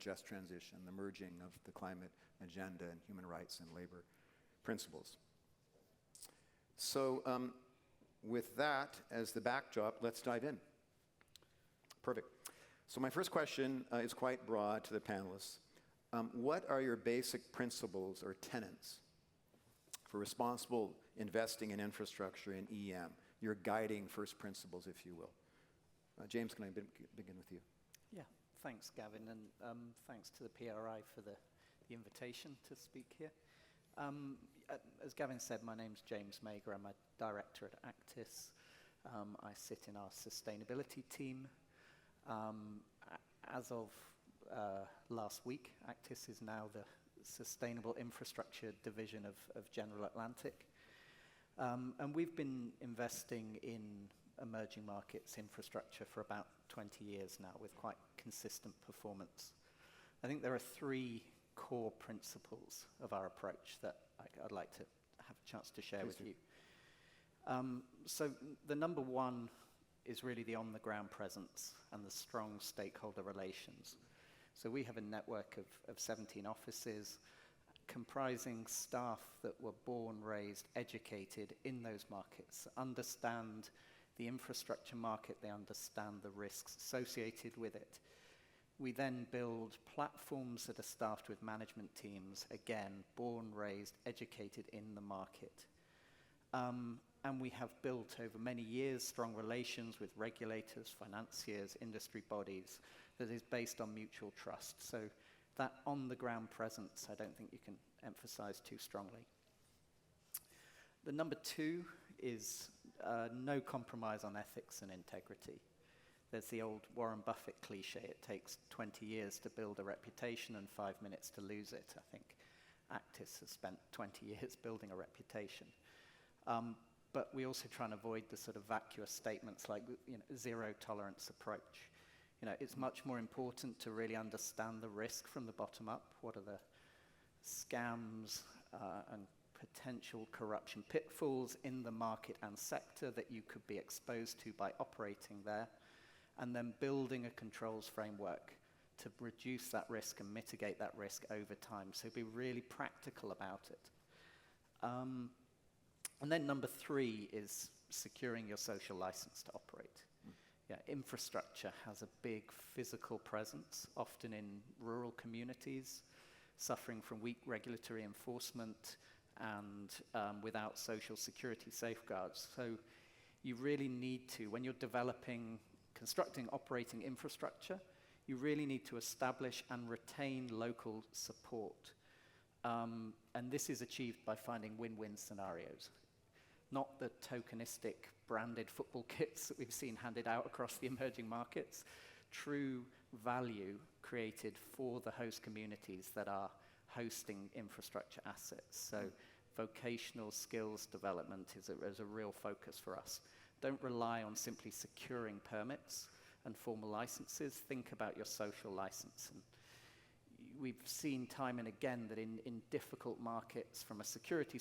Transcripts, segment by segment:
just transition, the merging of the climate agenda and human rights and labor principles. So with that as the backdrop, let's dive in. Perfect. So my first question is quite broad to the panelists. What are your basic principles or tenets for responsible investing in infrastructure in EM? Your guiding first principles, if you will. James, can I begin with you? Yeah, thanks, Gavin, and thanks to the PRI for the invitation to speak here. As Gavin said, my name's James Magor. I'm a director at Actis. I sit in our sustainability team. As of last week, Actis is now the Sustainable Infrastructure Division of General Atlantic. And we've been investing in emerging markets infrastructure for about 20 years now with quite consistent performance. I think there are three core principles of our approach that I'd like to have a chance to share with you. So the number one is really the on-the-ground presence and the strong stakeholder relations. So we have a network of 17 offices comprising staff that were born, raised, educated in those markets, understand the infrastructure market, they understand the risks associated with it. We then build platforms that are staffed with management teams, again, born, raised, educated in the market. And we have built over many years strong relations with regulators, financiers, industry bodies that is based on mutual trust. So that on-the-ground presence, I don't think you can emphasize too strongly. The number two is no compromise on ethics and integrity. There's the old Warren Buffett cliche, it takes 20 years to build a reputation and 5 minutes to lose it. I think Actis has spent 20 years building a reputation. But we also try and avoid the sort of vacuous statements like, zero tolerance approach. It's much more important to really understand the risk from the bottom up. What are the scams and potential corruption pitfalls in the market and sector that you could be exposed to by operating there, and then building a controls framework to reduce that risk and mitigate that risk over time. So be really practical about it. And then number three is securing your social license to operate. Yeah, infrastructure has a big physical presence, often in rural communities, suffering from weak regulatory enforcement and without social security safeguards. So you really need to, when you're developing, constructing, operating infrastructure, you really need to establish and retain local support. And this is achieved by finding win-win scenarios. Not the tokenistic branded football kits that we've seen handed out across the emerging markets. True value created for the host communities that are hosting infrastructure assets. So vocational skills development is a real focus for us. Don't rely on simply securing permits and formal licenses. Think about your social license. And we've seen time and again that in difficult markets from a security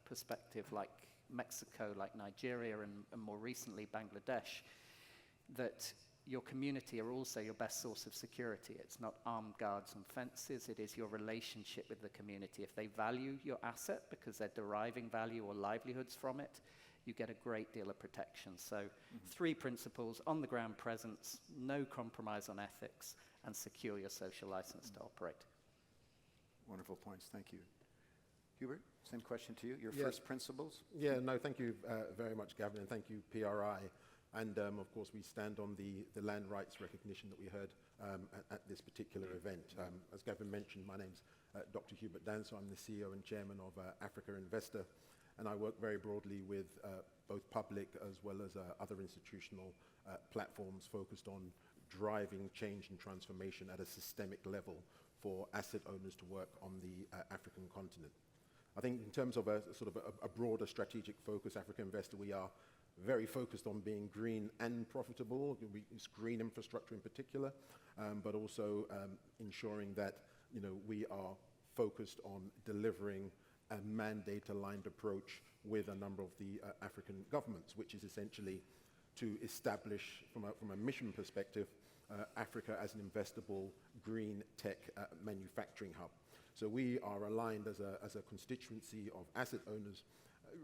perspective like Mexico, like Nigeria, and more recently Bangladesh, that your community are also your best source of security. It's not armed guards and fences, it is your relationship with the community. If they value your asset because they're deriving value or livelihoods from it, you get a great deal of protection. So three principles: on the ground presence, no compromise on ethics, and secure your social license to operate. Wonderful points, thank you. Hubert, same question to you, your first principles? Yeah, no, thank you very much, Gavin, and thank you, PRI. And of course, we stand on the land rights recognition that we heard at this particular event. As Gavin mentioned, my name's Dr. Hubert Danso. I'm the CEO and chairman of Africa Investor, and I work very broadly with both public as well as other institutional platforms focused on driving change and transformation at a systemic level for asset owners to work on the African continent. I think in terms of a sort of a broader strategic focus, Africa Investor, we are very focused on being green and profitable. It's green infrastructure in particular, but also ensuring that we are focused on delivering a mandate-aligned approach with a number of the African governments, which is essentially to establish, from a mission perspective, Africa as an investable green tech manufacturing hub. So we are aligned as a constituency of asset owners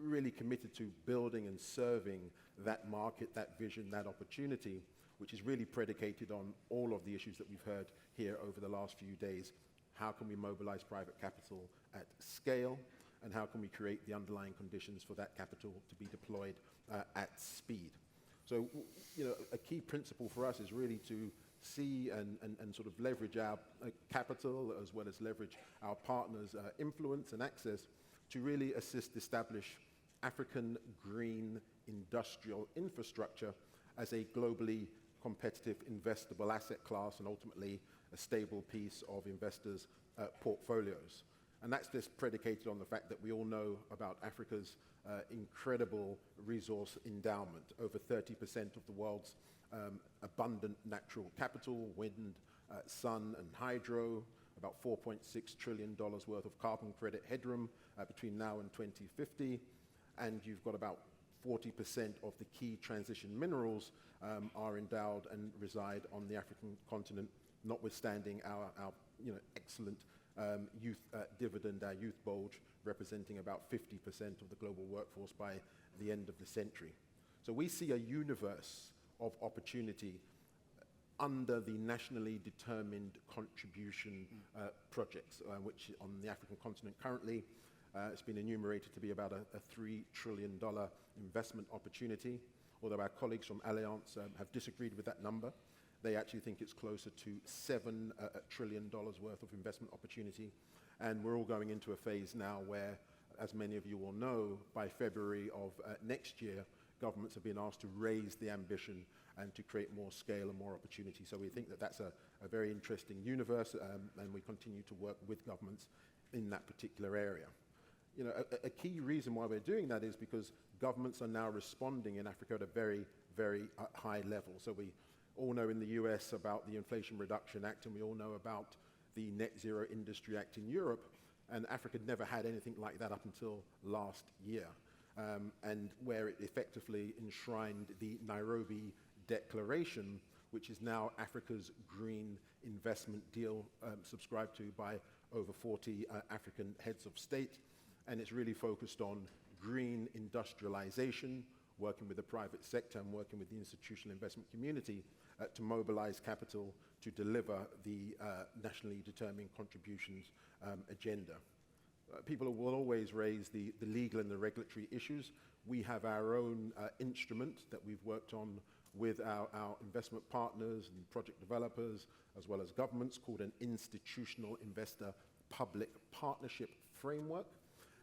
really committed to building and serving that market, that vision, that opportunity, which is really predicated on all of the issues that we've heard here over the last few days. How can we mobilize private capital at scale? And how can we create the underlying conditions for that capital to be deployed at speed? So, a key principle for us is really to see and sort of leverage our capital as well as leverage our partners' influence and access to really assist establish African green industrial infrastructure as a globally competitive investable asset class and ultimately a stable piece of investors' portfolios. And that's just predicated on the fact that we all know about Africa's incredible resource endowment. Over 30% of the world's abundant natural capital, wind, sun, and hydro, about $4.6 trillion worth of carbon credit headroom between now and 2050. And you've got about 40% of the key transition minerals are endowed and reside on the African continent, notwithstanding our excellent youth dividend, our youth bulge, representing about 50% of the global workforce by the end of the century. So we see a universe of opportunity under the nationally determined contribution projects, which on the African continent currently it's been enumerated to be about a $3 trillion investment opportunity, although our colleagues from Allianz have disagreed with that number. They actually think it's closer to $7 trillion worth of investment opportunity. And we're all going into a phase now where, as many of you will know, by February of next year, governments have been asked to raise the ambition and to create more scale and more opportunity. So we think that that's a very interesting universe, and we continue to work with governments in that particular area. A key reason why we're doing that is because governments are now responding in Africa at a very, very high level. So we all know in the US about the Inflation Reduction Act, and we all know about the Net Zero Industry Act in Europe, and Africa never had anything like that up until last year, and where it effectively enshrined the Nairobi Declaration, which is now Africa's green investment deal, subscribed to by over 40 African heads of state. And it's really focused on green industrialization, working with the private sector and working with the institutional investment community to mobilize capital to deliver the nationally determined contributions agenda. People will always raise the legal and the regulatory issues. We have our own instrument that we've worked on with our investment partners and project developers, as well as governments, called an Institutional Investor Public Partnership Framework.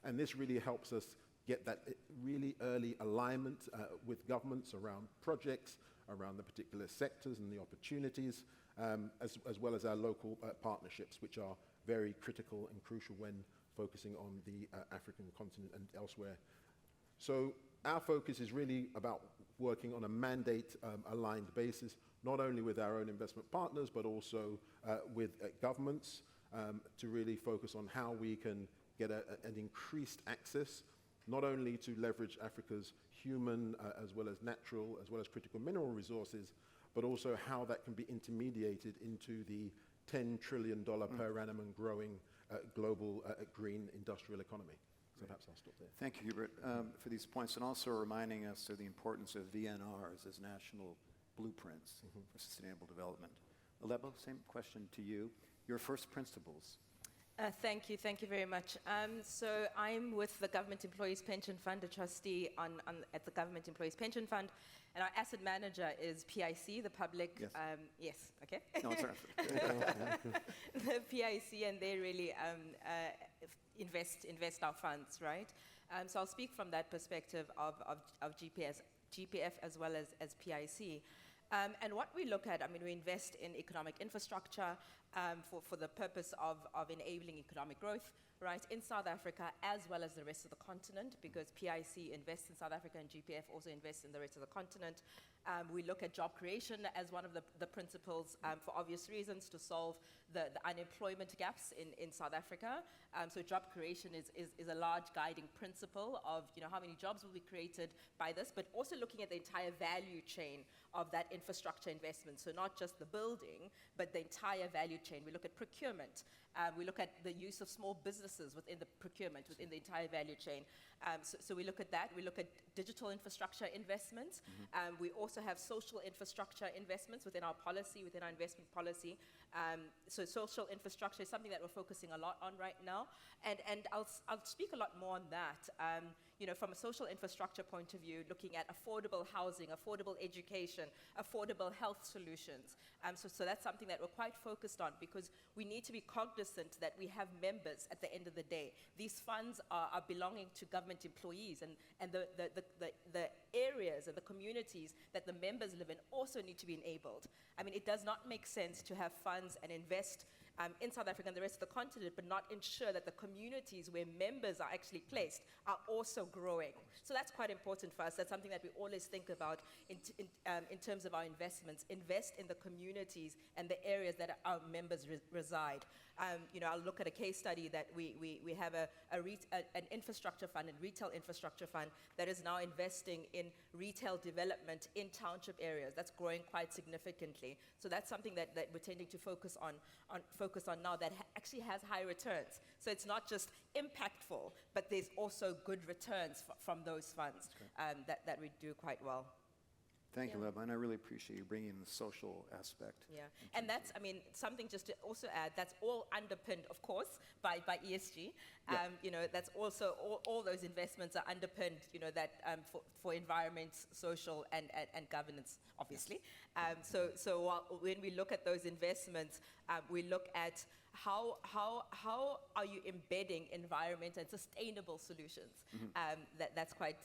And this really helps us get that really early alignment with governments around projects, around the particular sectors and the opportunities, as well as our local partnerships, which are very critical and crucial when focusing on the African continent and elsewhere. So our focus is really about working on a mandate-aligned basis, not only with our own investment partners, but also with governments to really focus on how we can get an increased access, not only to leverage Africa's human as well as natural, as well as critical mineral resources, but also how that can be intermediated into the $10 trillion per annum and growing global green industrial economy. So perhaps I'll stop there. Thank you, Hubert, for these points, and also reminding us of the importance of VNRs as national blueprints for sustainable development. Alebo, same question to you. Your first principles. Thank you very much. So I'm with the Government Employees Pension Fund, a trustee at the Government Employees Pension Fund, and our asset manager is PIC, the public. Yes. Yes. Okay. No, it's all right. The PIC, and they really invest our funds, right? So I'll speak from that perspective of GPF as well as PIC. And what we look at, we invest in economic infrastructure, for the purpose of enabling economic growth, right, in South Africa as well as the rest of the continent, because PIC invests in South Africa and GPF also invests in the rest of the continent. We look at job creation as one of the principles for obvious reasons to solve the unemployment gaps in South Africa. So job creation is a large guiding principle of how many jobs will be created by this, but also looking at the entire value chain of that infrastructure investment. So not just the building, but the entire value chain. We look at procurement. We look at the use of small businesses within the procurement, within the entire value chain. So we look at that. We look at digital infrastructure investments. We also have social infrastructure investments within our policy, within our investment policy. So social infrastructure is something that we're focusing a lot on right now. And I'll speak a lot more on that. From a social infrastructure point of view, looking at affordable housing, affordable education, affordable health solutions. So that's something that we're quite focused on, because we need to be cognizant that we have members at the end of the day. These funds are belonging to government employees, and the areas and the communities that the members live in also need to be enabled. I mean, it does not make sense to have funds and invest in South Africa and the rest of the continent, but not ensure that the communities where members are actually placed are also growing. So that's quite important for us. That's something that we always think about in terms of our investments. Invest in the communities and the areas that our members reside. I'll look at a case study that we have an infrastructure fund, a retail infrastructure fund, that is now investing in retail development in township areas. That's growing quite significantly. So that's something that we're tending to focus on now, that actually has high returns. So it's not just impactful, but there's also good returns from those funds that we do quite well. Thank you, Leba, and I really appreciate you bringing in the social aspect. Yeah, and that's, something just to also add, that's all underpinned, of course, by ESG. That's also, all those investments are underpinned, for environment, social, and governance, obviously. So when we look at those investments, we look at how are you embedding environment and sustainable solutions? That's quite,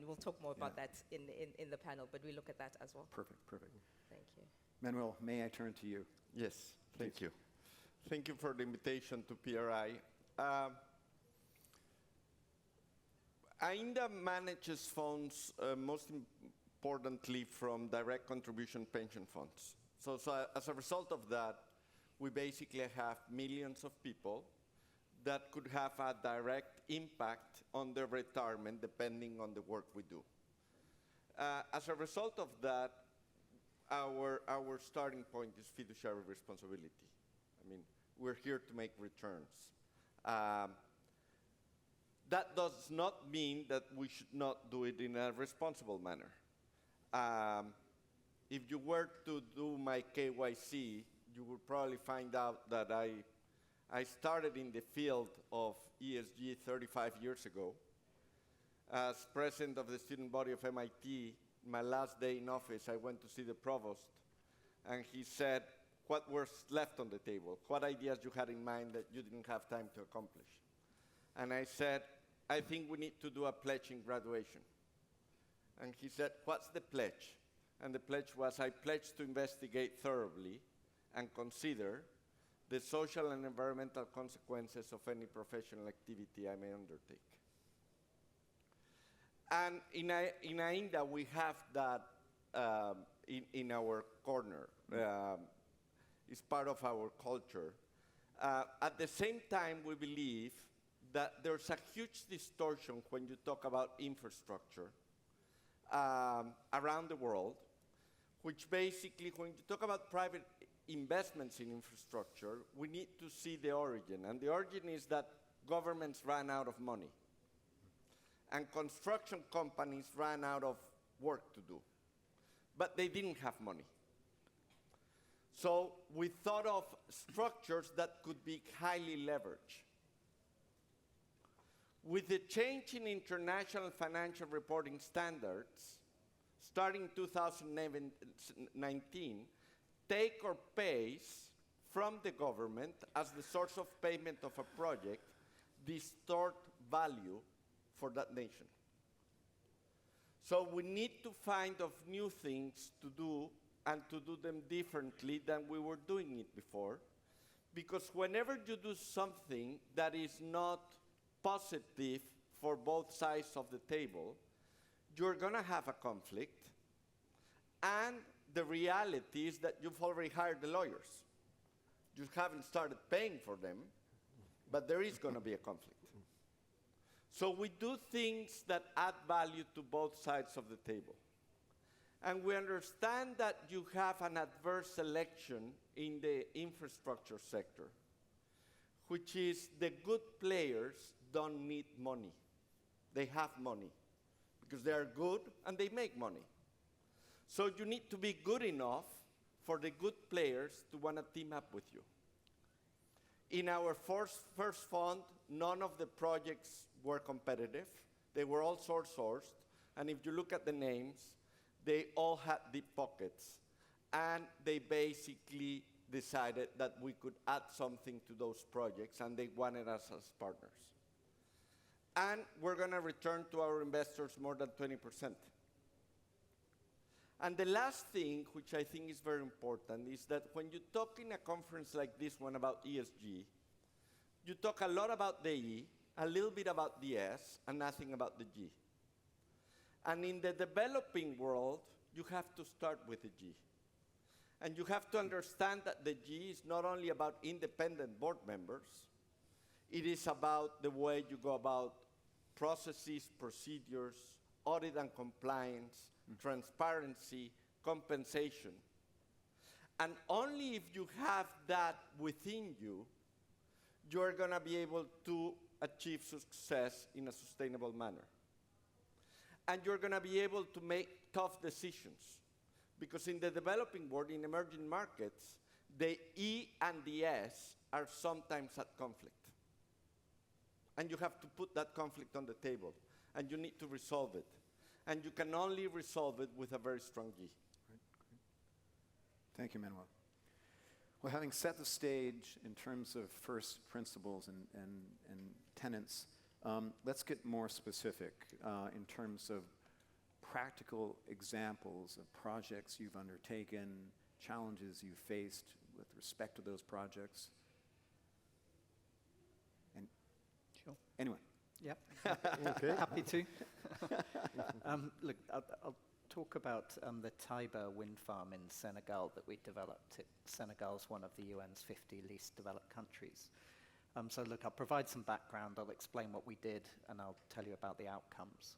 we'll talk more about that in the panel, but we look at that as well. Perfect. Thank you. Manuel, may I turn to you? Yes, thank you. Thank you for the invitation to PRI. AINDA manages funds, most importantly from direct contribution pension funds. So as a result of that, we basically have millions of people that could have a direct impact on their retirement depending on the work we do. As a result of that, our starting point is fiduciary responsibility. We're here to make returns. That does not mean that we should not do it in a responsible manner. If you were to do my KYC, you will probably find out that I started in the field of ESG 35 years ago. As president of the student body of MIT, my last day in office, I went to see the provost, and he said, what was left on the table? What ideas you had in mind that you didn't have time to accomplish? And I said, I think we need to do a pledge in graduation. And he said, what's the pledge? And the pledge was, I pledge to investigate thoroughly and consider the social and environmental consequences of any professional activity I may undertake. And in AINDA, we have that in our corner. It's part of our culture. At the same time, we believe that there's a huge distortion when you talk about infrastructure around the world, which basically, when you talk about private investments in infrastructure, we need to see the origin. And the origin is that governments ran out of money. And construction companies ran out of work to do. But they didn't have money. So we thought of structures that could be highly leveraged. With the change in international financial reporting standards, starting 2019, take or pays from the government as the source of payment of a project distort value for that nation. So we need to find of new things to do and to do them differently than we were doing it before, Because whenever you do something that is not positive for both sides of the table, you're going to have a conflict. And the reality is that you've already hired the lawyers. You haven't started paying for them, but there is going to be a conflict. So we do things that add value to both sides of the table. And we understand that you have an adverse selection in the infrastructure sector, which is the good players don't need money. They have money because they are good and they make money. So you need to be good enough for the good players to want to team up with you. In our first fund, none of the projects were competitive. They were all sourced. And if you look at the names, they all had deep pockets. And they basically decided that we could add something to those projects, and they wanted us as partners. And we're going to return to our investors more than 20%. And the last thing, which I think is very important, is that when you talk in a conference like this one about ESG, you talk a lot about the E, a little bit about the S, and nothing about the G. And in the developing world, you have to start with the G. And you have to understand that the G is not only about independent board members, it is about the way you go about processes, procedures, audit and compliance, transparency, compensation. And only if you have that within you, you're going to be able to achieve success in a sustainable manner. And you're going to be able to make tough decisions. Because in the developing world, in emerging markets, the E and the S are sometimes at conflict. And you have to put that conflict on the table. And you need to resolve it. And you can only resolve it with a very strong G. Great. Thank you, Manuel. Well, having set the stage in terms of first principles and tenets, let's get more specific in terms of practical examples of projects you've undertaken, challenges you've faced with respect to those projects. And Sure. Anyone? Yep. Okay. Happy to. Look, I'll talk about the Tiber wind farm in Senegal that we developed. Senegal's one of the UN's 50 least developed countries. So look, I'll provide some background, I'll explain what we did, and I'll tell you about the outcomes.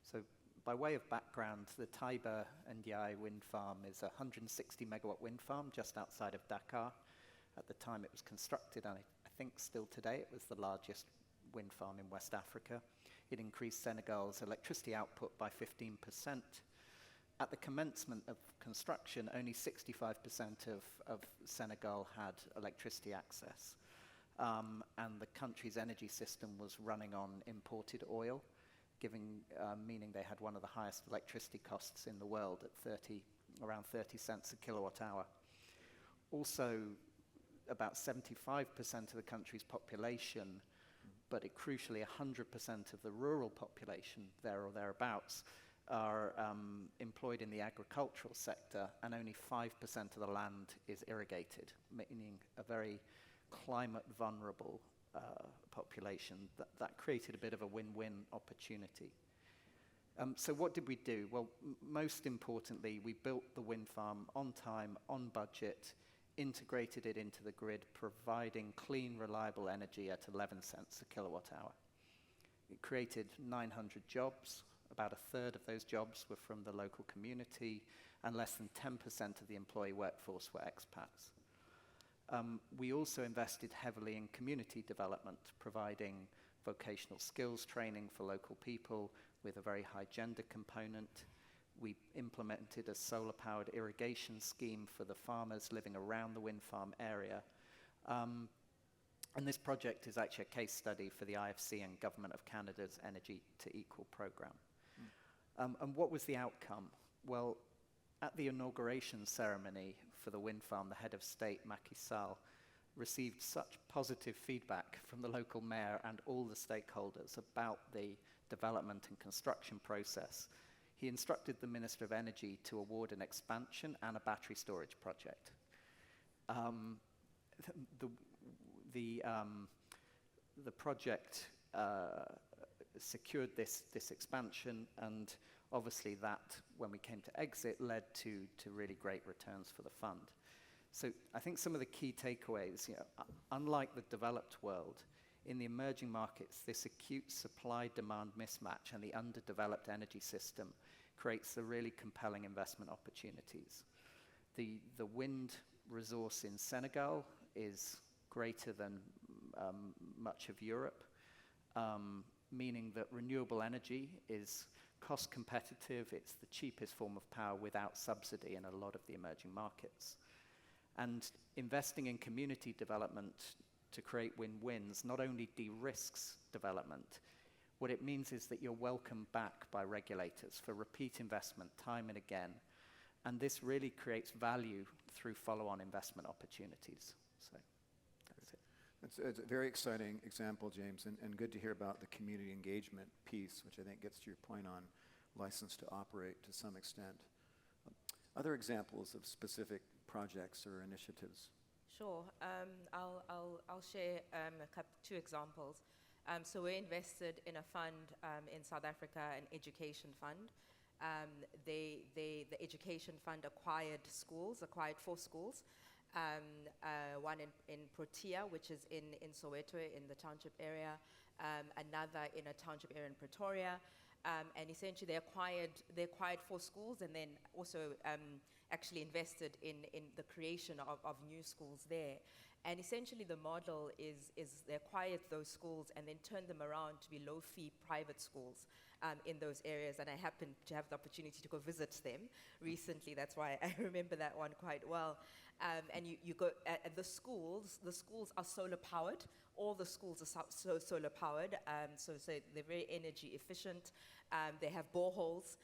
So by way of background, the Tiber Ndiaye wind farm is a 160 megawatt wind farm just outside of Dakar. At the time it was constructed, and I think still today, it was the largest wind farm in West Africa. It increased Senegal's electricity output by 15%. At the commencement of construction, only 65% of Senegal had electricity access. And the country's energy system was running on imported oil, meaning they had one of the highest electricity costs in the world at around 30 cents a kilowatt hour. Also, about 75% of the country's population, but crucially 100% of the rural population, there or thereabouts, are employed in the agricultural sector, and only 5% of the land is irrigated, meaning a very climate vulnerable population. That created a bit of a win-win opportunity. So what did we do? Well, most importantly, we built the wind farm on time, on budget, integrated it into the grid, providing clean, reliable energy at 11 cents a kilowatt hour. It created 900 jobs. About a third of those jobs were from the local community, and less than 10% of the employee workforce were expats. We also invested heavily in community development, providing vocational skills training for local people with a very high gender component. We implemented a solar-powered irrigation scheme for the farmers living around the wind farm area. And this project is actually a case study for the IFC and Government of Canada's Energy to Equal program. And what was the outcome? Well, at the inauguration ceremony for the wind farm, the head of state, Macky Sall, received such positive feedback from the local mayor and all the stakeholders about the development and construction process. He instructed the Minister of Energy to award an expansion and a battery storage project. the project secured this expansion, and obviously that, when we came to exit, led to really great returns for the fund. So I think some of the key takeaways, unlike the developed world, in the emerging markets, this acute supply-demand mismatch and the underdeveloped energy system creates the really compelling investment opportunities. The wind resource in Senegal is greater than much of Europe, meaning that renewable energy is cost competitive. It's the cheapest form of power without subsidy in a lot of the emerging markets. And investing in community development to create win-wins not only de-risks development, what it means is that you're welcomed back by regulators for repeat investment time and again. And this really creates value through follow-on investment opportunities. So that's it. It's a very exciting example, James, and good to hear about the community engagement piece, which I think gets to your point on license to operate to some extent. Other examples of specific projects or initiatives? Sure. I'll share two examples. So we invested in a fund in South Africa, an education fund. The education fund acquired 4 schools. One in Protea, which is in Soweto, in the township area, another in a township area in Pretoria. And essentially they acquired 4 schools, and then also actually invested in the creation of new schools there. And essentially the model is they acquired those schools and then turned them around to be low-fee private schools in those areas. And I happened to have the opportunity to go visit them recently. That's why I remember that one quite well. And you go at the schools are solar powered. All the schools are solar powered, so they're very energy efficient. They have boreholes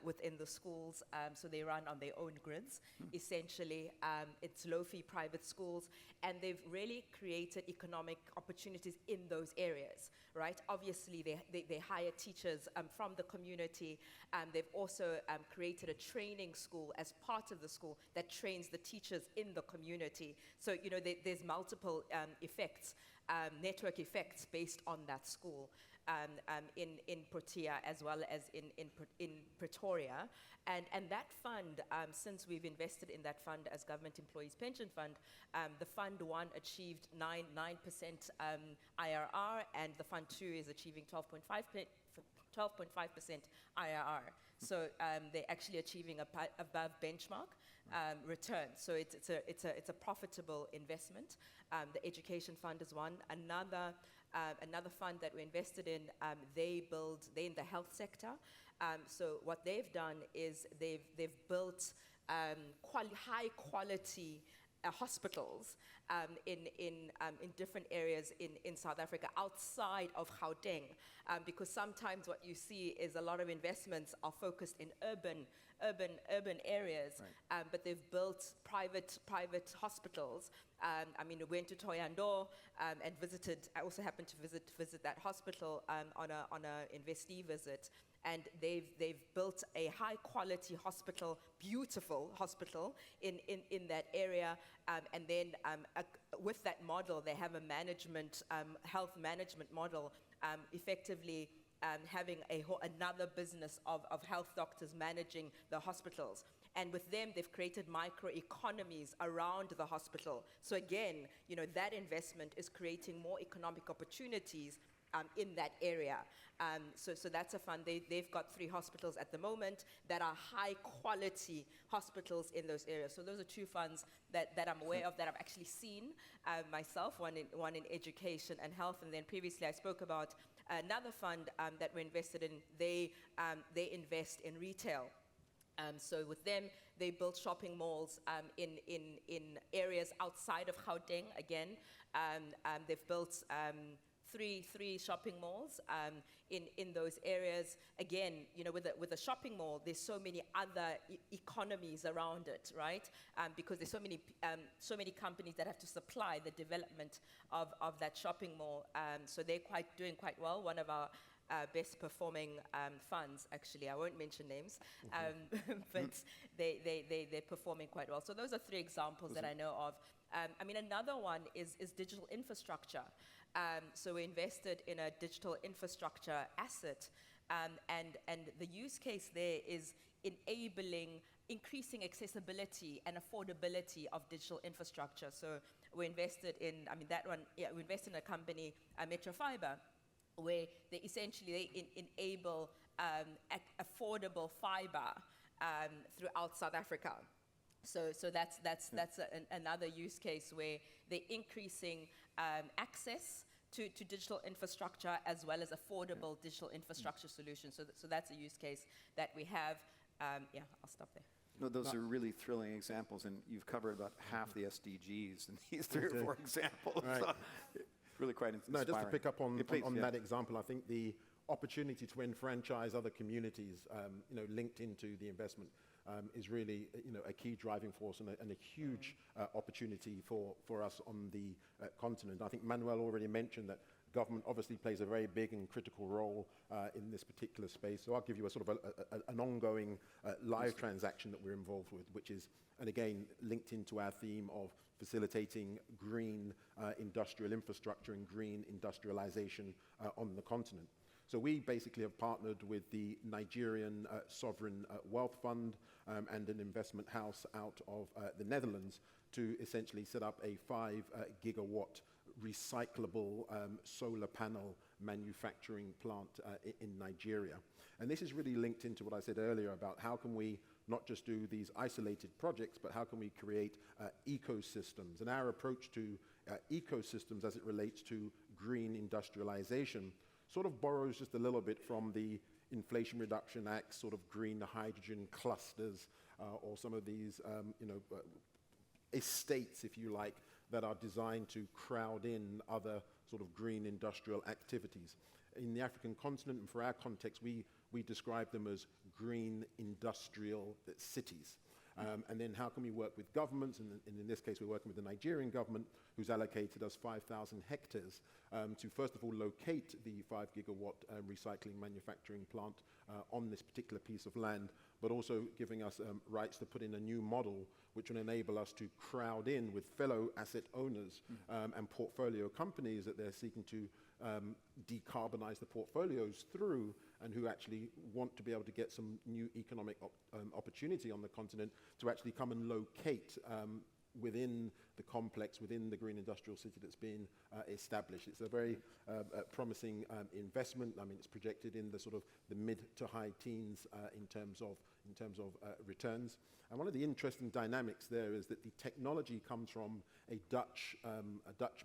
within the schools, so they run on their own grids. Essentially, it's low-fee private schools, and they've really created economic opportunities in those areas, right? Obviously, they hire teachers from the community. They've also created a training school as part of the school that trains the teachers in the community. So, there's multiple effects. Network effects based on that school in Protea as well as in Pretoria. And that fund, since we've invested in that fund as Government Employees Pension Fund, the Fund 1 achieved 9% IRR, and the Fund 2 is achieving 12.5% IRR. So they're actually achieving above benchmark return. So it's a profitable investment. The education fund is one. Another fund that we invested in, they're in the health sector. So what they've done is they've built high quality hospitals in different areas in South Africa outside of Gauteng, because sometimes what you see is a lot of investments are focused in urban areas, right. But they've built private hospitals. We went to Thohoyandou and visited. I also happened to visit that hospital on a investee visit. And they've built a high quality hospital, beautiful hospital in that area. And then with that model, they have a health management model, effectively having another business of health doctors managing the hospitals. And with them, they've created micro economies around the hospital. So again, that investment is creating more economic opportunities in that area. So that's a fund. They've got 3 hospitals at the moment that are high quality hospitals in those areas. So those are 2 funds that I'm aware of, that I've actually seen myself, one in education and health. And then previously I spoke about another fund that we invested in. They invest in retail. So with them, they built shopping malls in areas outside of Gauteng. Again, they've built 3 shopping malls in those areas. Again, with a shopping mall, there's so many other economies around it, right? Because there's so many companies that have to supply the development of that shopping mall. So they're doing quite well. One of our best performing funds, actually. I won't mention names, but they're performing quite well. So those are 3 examples that I know of. I mean, another one is digital infrastructure. So we invested in a digital infrastructure asset, and the use case there is enabling increasing accessibility and affordability of digital infrastructure. So we invested in, I mean, that one, yeah, we invested in a company, Metro Fiber, where they essentially enable affordable fiber throughout South Africa. So that's another use case where they're increasing access to digital infrastructure as well as affordable digital infrastructure solutions. So that's a use case that we have. Yeah, I'll stop there. No, those are really thrilling examples, and you've covered about half the SDGs in these 3 or 4 examples. Right. So, really quite inspiring. No, just to pick up on, Yeah, please, on yeah. that example, I think the opportunity to enfranchise other communities, linked into the investment, is really, a key driving force and a huge opportunity for us on the continent. I think Manuel already mentioned that government obviously plays a very big and critical role in this particular space. So I'll give you a sort of an ongoing live transaction that we're involved with, which is, and again, linked into our theme of facilitating green industrial infrastructure and green industrialization on the continent. So we basically have partnered with the Nigerian Sovereign Wealth Fund and an investment house out of the Netherlands to essentially set up a 5 gigawatt recyclable solar panel manufacturing plant in Nigeria. And this is really linked into what I said earlier about how can we not just do these isolated projects, but how can we create ecosystems. And our approach to ecosystems as it relates to green industrialization sort of borrows just a little bit from the Inflation Reduction Act, sort of green hydrogen clusters, or some of these estates, if you like, that are designed to crowd in other sort of green industrial activities. In the African continent, and for our context, we describe them as green industrial cities. And then how can we work with governments, and in this case we're working with the Nigerian government, who's allocated us 5,000 hectares to first of all locate the 5 gigawatt recycling manufacturing plant on this particular piece of land, but also giving us rights to put in a new model which will enable us to crowd in with fellow asset owners and portfolio companies that they're seeking to decarbonize the portfolios through, and who actually want to be able to get some new economic opportunity on the continent to actually come and locate within the complex, within the green industrial city that's been established. It's a very promising investment. I mean, it's projected in the sort of the mid to high teens in terms of returns. And one of the interesting dynamics there is that the technology comes from a Dutch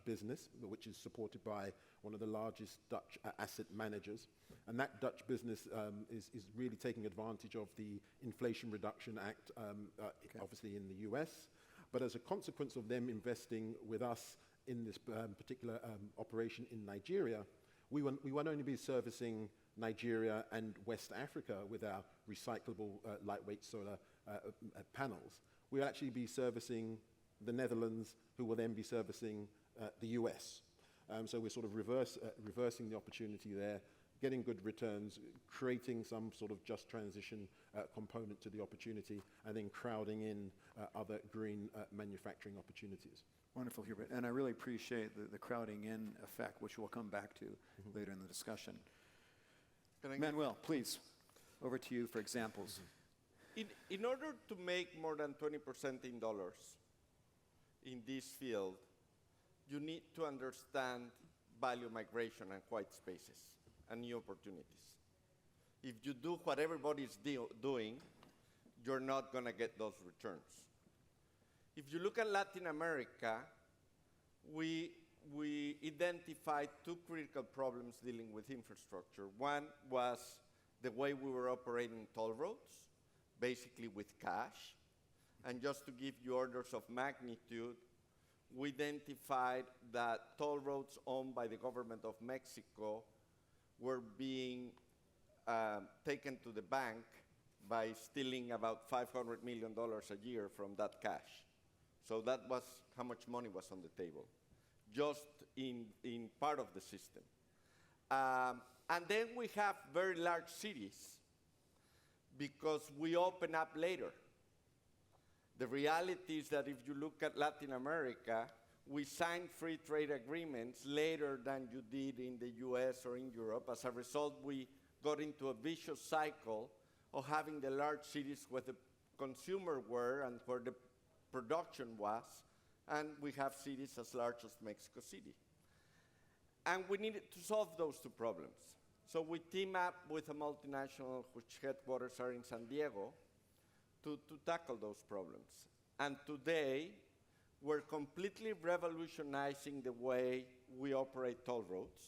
business, which is supported by one of the largest Dutch asset managers. And that Dutch business is really taking advantage of the Inflation Reduction Act, obviously in the US. But as a consequence of them investing with us in this particular operation in Nigeria, we won't only be servicing Nigeria and West Africa with our recyclable lightweight solar panels. We'll actually be servicing the Netherlands, who will then be servicing the US. So we're sort of reversing the opportunity there, getting good returns, creating some sort of just transition component to the opportunity, and then crowding in other green manufacturing opportunities. Wonderful, Hubert. And I really appreciate the crowding in effect, which we'll come back to later in the discussion. Manuel, please, over to you for examples. In order to make more than 20% in dollars in this field, you need to understand value migration and white spaces and new opportunities. If you do what everybody's doing, you're not going to get those returns. If you look at Latin America, we identified 2 critical problems dealing with infrastructure. One was the way we were operating toll roads, basically with cash. And just to give you orders of magnitude, we identified that toll roads owned by the government of Mexico were being taken to the bank by stealing about $500 million a year from that cash. So that was how much money was on the table, just in part of the system. And then we have very large cities because we open up later. The reality is that if you look at Latin America, we signed free trade agreements later than you did in the US or in Europe. As a result, we got into a vicious cycle of having the large cities where the consumer were and where the production was, and we have cities as large as Mexico City. And we needed to solve those two problems. So we team up with a multinational whose headquarters are in San Diego to tackle those problems. And today, we're completely revolutionizing the way we operate toll roads,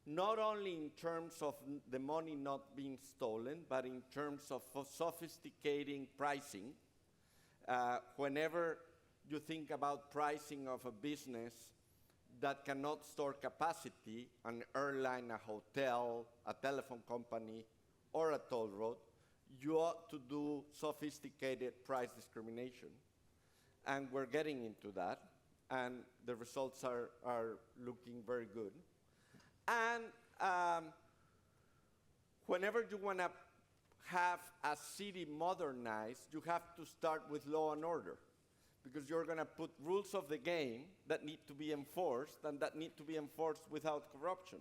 not only in terms of the money not being stolen, but in terms of sophisticating pricing. Whenever you think about pricing of a business that cannot store capacity, an airline, a hotel, a telephone company, or a toll road, you ought to do sophisticated price discrimination. And we're getting into that, and the results are looking very good. And whenever you want to have a city modernized, you have to start with law and order, because you're going to put rules of the game that need to be enforced, and that need to be enforced without corruption.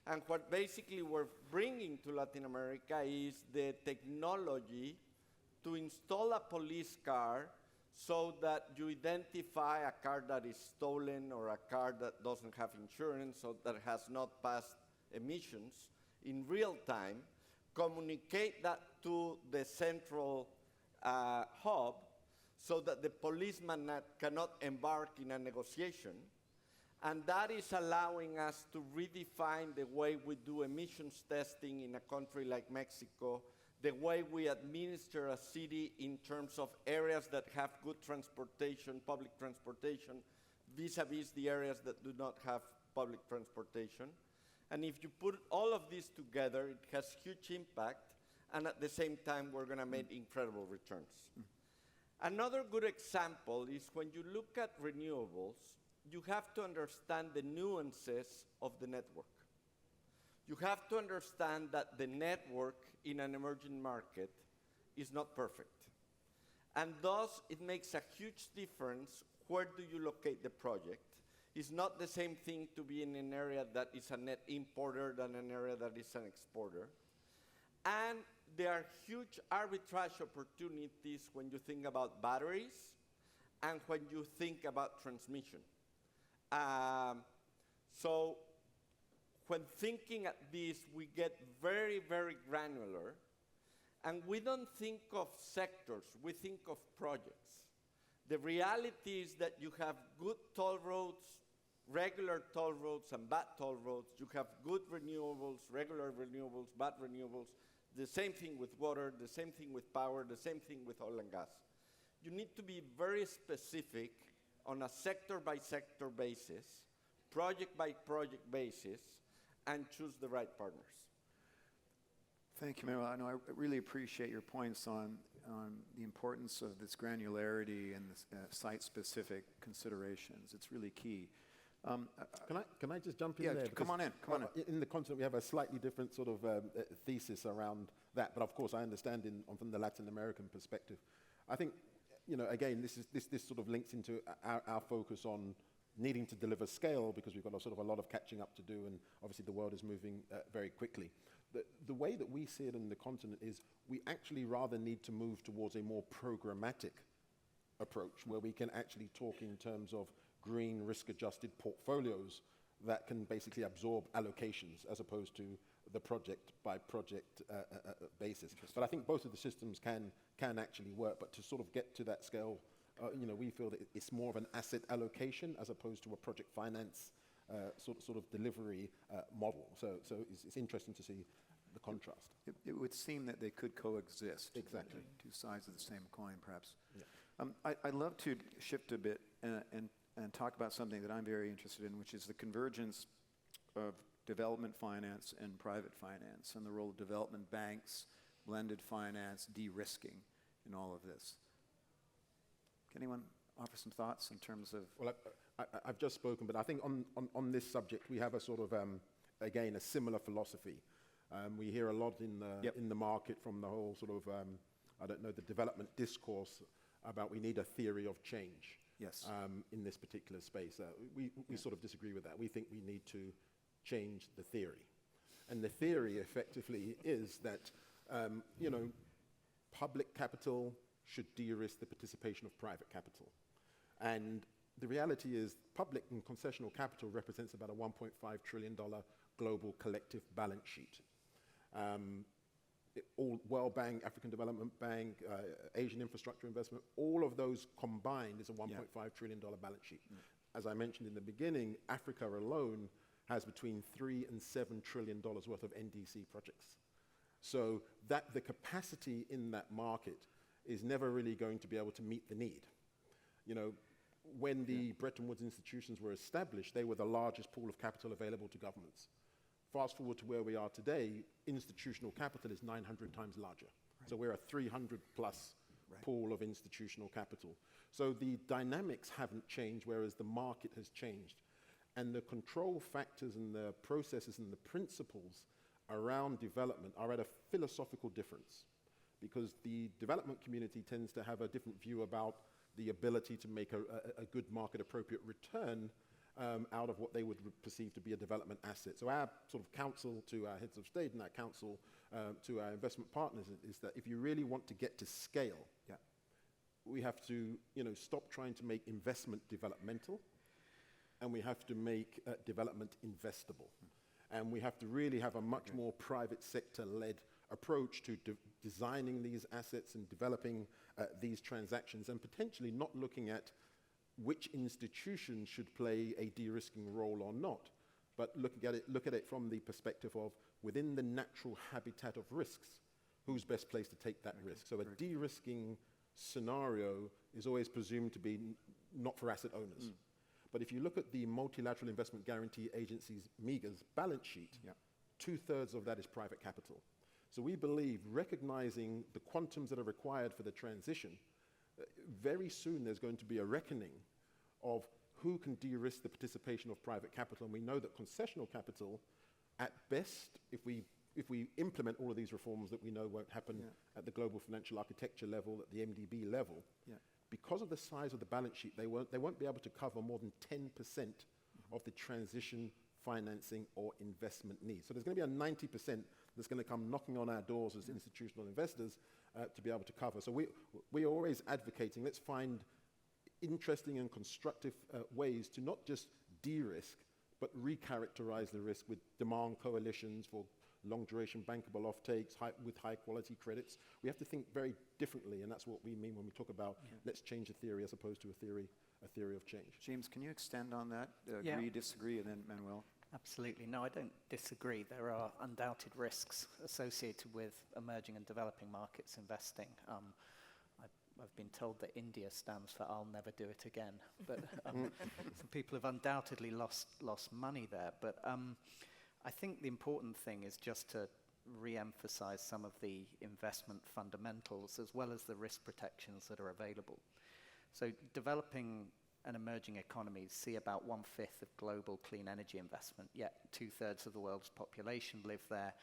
And what basically we're bringing to Latin America is the technology to install a police car so that you identify a car that is stolen or a car that doesn't have insurance or that has not passed emissions in real time, communicate that to the central hub so that the policeman cannot embark in a negotiation. And that is allowing us to redefine the way we do emissions testing in a country like Mexico, the way we administer a city in terms of areas that have good transportation, public transportation, vis-a-vis the areas that do not have public transportation. And if you put all of this together, it has huge impact, and at the same time, we're going to make incredible returns. Another good example is when you look at renewables, you have to understand the nuances of the network. You have to understand that the network in an emerging market is not perfect. And thus, it makes a huge difference where do you locate the project. It's not the same thing to be in an area that is a net importer than an area that is an exporter. And there are huge arbitrage opportunities when you think about batteries and when you think about transmission. So when thinking at this, we get very, very granular, and we don't think of sectors, we think of projects. The reality is that you have good toll roads, regular toll roads, and bad toll roads. You have good renewables, regular renewables, bad renewables. The same thing with water, the same thing with power, the same thing with oil and gas. You need to be very specific on a sector-by-sector basis, project-by-project basis, and choose the right partners. Thank you, Manuel. I know I really appreciate your points on the importance of this granularity and the site-specific considerations. It's really key. Can I just jump in there? Come on in. In the continent, we have a slightly different sort of thesis around that, but of course, I understand from the Latin American perspective. I think, again, this sort of links into our focus on needing to deliver scale, because we've got a lot of catching up to do, and obviously the world is moving very quickly. The way that we see it in the continent is we actually rather need to move towards a more programmatic approach, where we can actually talk in terms of green risk-adjusted portfolios that can basically absorb allocations as opposed to the project-by-project basis. But I think both of the systems can actually work, but to sort of get to that scale, we feel that it's more of an asset allocation as opposed to a project finance sort of delivery model. So it's interesting to see the contrast. It would seem that they could coexist. Exactly. Two sides of the same coin, perhaps. Yeah. I'd love to shift a bit and talk about something that I'm very interested in, which is the convergence of development finance and private finance, and the role of development banks, blended finance, de-risking in all of this. Can anyone offer some thoughts in terms of... Well, I've just spoken, but I think on this subject, we have a sort of, again, a similar philosophy. We hear a lot in the market from the whole sort of, the development discourse about we need a theory of change Yes. in this particular space. We sort of disagree with that. We think we need to change the theory. And the theory effectively is that, public capital should de-risk the participation of private capital. And the reality is public and concessional capital represents about a $1.5 trillion global collective balance sheet. All World Bank, African Development Bank, Asian infrastructure investment, all of those combined is a $1.5 trillion balance sheet. As I mentioned in the beginning, Africa alone has between $3 and $7 trillion worth of NDC projects. So that the capacity in that market is never really going to be able to meet the need. When the Bretton Woods institutions were established, they were the largest pool of capital available to governments. Fast forward to where we are today, institutional capital is 900 times larger. Right. So we're a 300 plus pool of institutional capital. So the dynamics haven't changed, whereas the market has changed. And the control factors and the processes and the principles around development are at a philosophical difference, because the development community tends to have a different view about the ability to make a good market appropriate return out of what they would perceive to be a development asset. So our sort of counsel to our heads of state and our counsel to our investment partners is that if you really want to get to scale, we have to stop trying to make investment developmental, and we have to make development investable. And we have to really have a much more private sector-led approach to designing these assets and developing these transactions, and potentially not looking at which institution should play a de-risking role or not, but look at it from the perspective of within the natural habitat of risks, who's best placed to take that risk. So a de-risking scenario is always presumed to be not for asset owners. But if you look at the Multilateral Investment Guarantee Agency's, MIGA's balance sheet, 2/3 of that is private capital. So we believe, recognizing the quantums that are required for the transition, very soon there's going to be a reckoning of who can de-risk the participation of private capital. And we know that concessional capital, at best, if we implement all of these reforms that we know won't happen at the global financial architecture level, at the MDB level, because of the size of the balance sheet, they won't be able to cover more than 10% of the transition financing or investment needs. So there's going to be a 90% that's going to come knocking on our doors as institutional investors to be able to cover. So we're always advocating, let's find interesting and constructive ways to not just de-risk, but recharacterize the risk with demand coalitions for long-duration bankable offtakes with high-quality credits. We have to think very differently, and that's what we mean when we talk about let's change the theory as opposed to a theory of change. James, can you extend on that? Agree, disagree, and then Manuel? Absolutely. No, I don't disagree. There are undoubted risks associated with emerging and developing markets investing. I've been told that India stands for I'll never do it again, but some people have undoubtedly lost money there. But I think the important thing is just to re-emphasize some of the investment fundamentals as well as the risk protections that are available. So developing and emerging economies see about 1/5 of global clean energy investment, yet 2/3 of the world's population live there,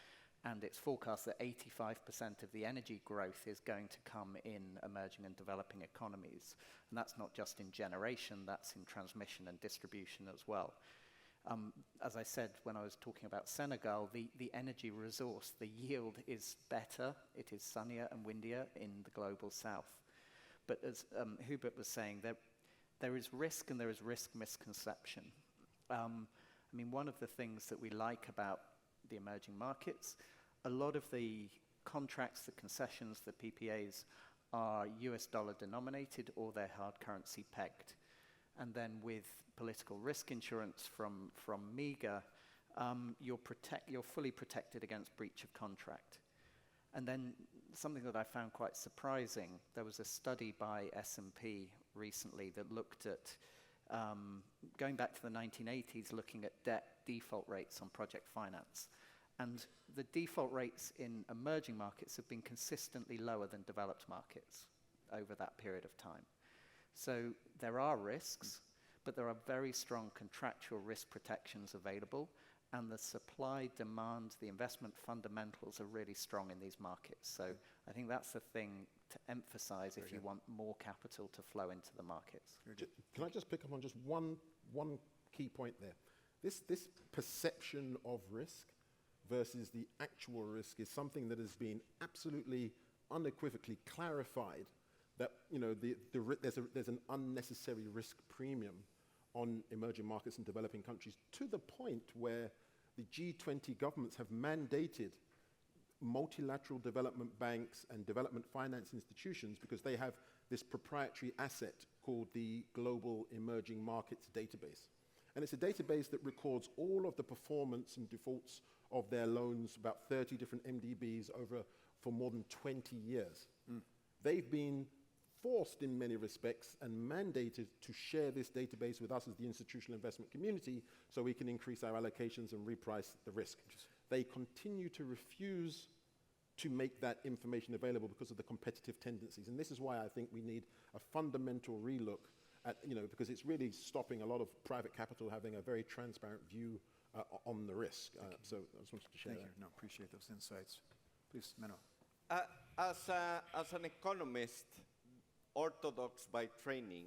and it's forecast that 85% of the energy growth is going to come in emerging and developing economies. And that's not just in generation, that's in transmission and distribution as well. As I said when I was talking about Senegal, the energy resource, the yield is better, it is sunnier and windier in the global south. But as Hubert was saying, there is risk and there is risk misconception. One of the things that we like about the emerging markets, a lot of the contracts, the concessions, the PPAs are US dollar denominated or they're hard currency pegged. And then with political risk insurance from MIGA, you're fully protected against breach of contract. And then something that I found quite surprising, there was a study by S&P recently that looked at, going back to the 1980s, looking at debt default rates on project finance. And the default rates in emerging markets have been consistently lower than developed markets over that period of time. So there are risks, but there are very strong contractual risk protections available, and the supply, demand, the investment fundamentals are really strong in these markets. So I think that's the thing to emphasize if you want more capital to flow into the markets. Can I just pick up on just one key point there? This perception of risk versus the actual risk is something that has been absolutely unequivocally clarified, that there's an unnecessary risk premium on emerging markets and developing countries, to the point where the G20 governments have mandated multilateral development banks and development finance institutions, because they have this proprietary asset called the Global Emerging Markets Database. And it's a database that records all of the performance and defaults of their loans, about 30 different MDBs for more than 20 years. They've been forced in many respects and mandated to share this database with us as the institutional investment community, so we can increase our allocations and reprice the risk. They continue to refuse to make that information available because of the competitive tendencies. And this is why I think we need a fundamental relook at, because it's really stopping a lot of private capital having a very transparent view on the risk. So I just wanted to share that. Thank you. No, appreciate those insights. Please, Manuel. As an economist, orthodox by training,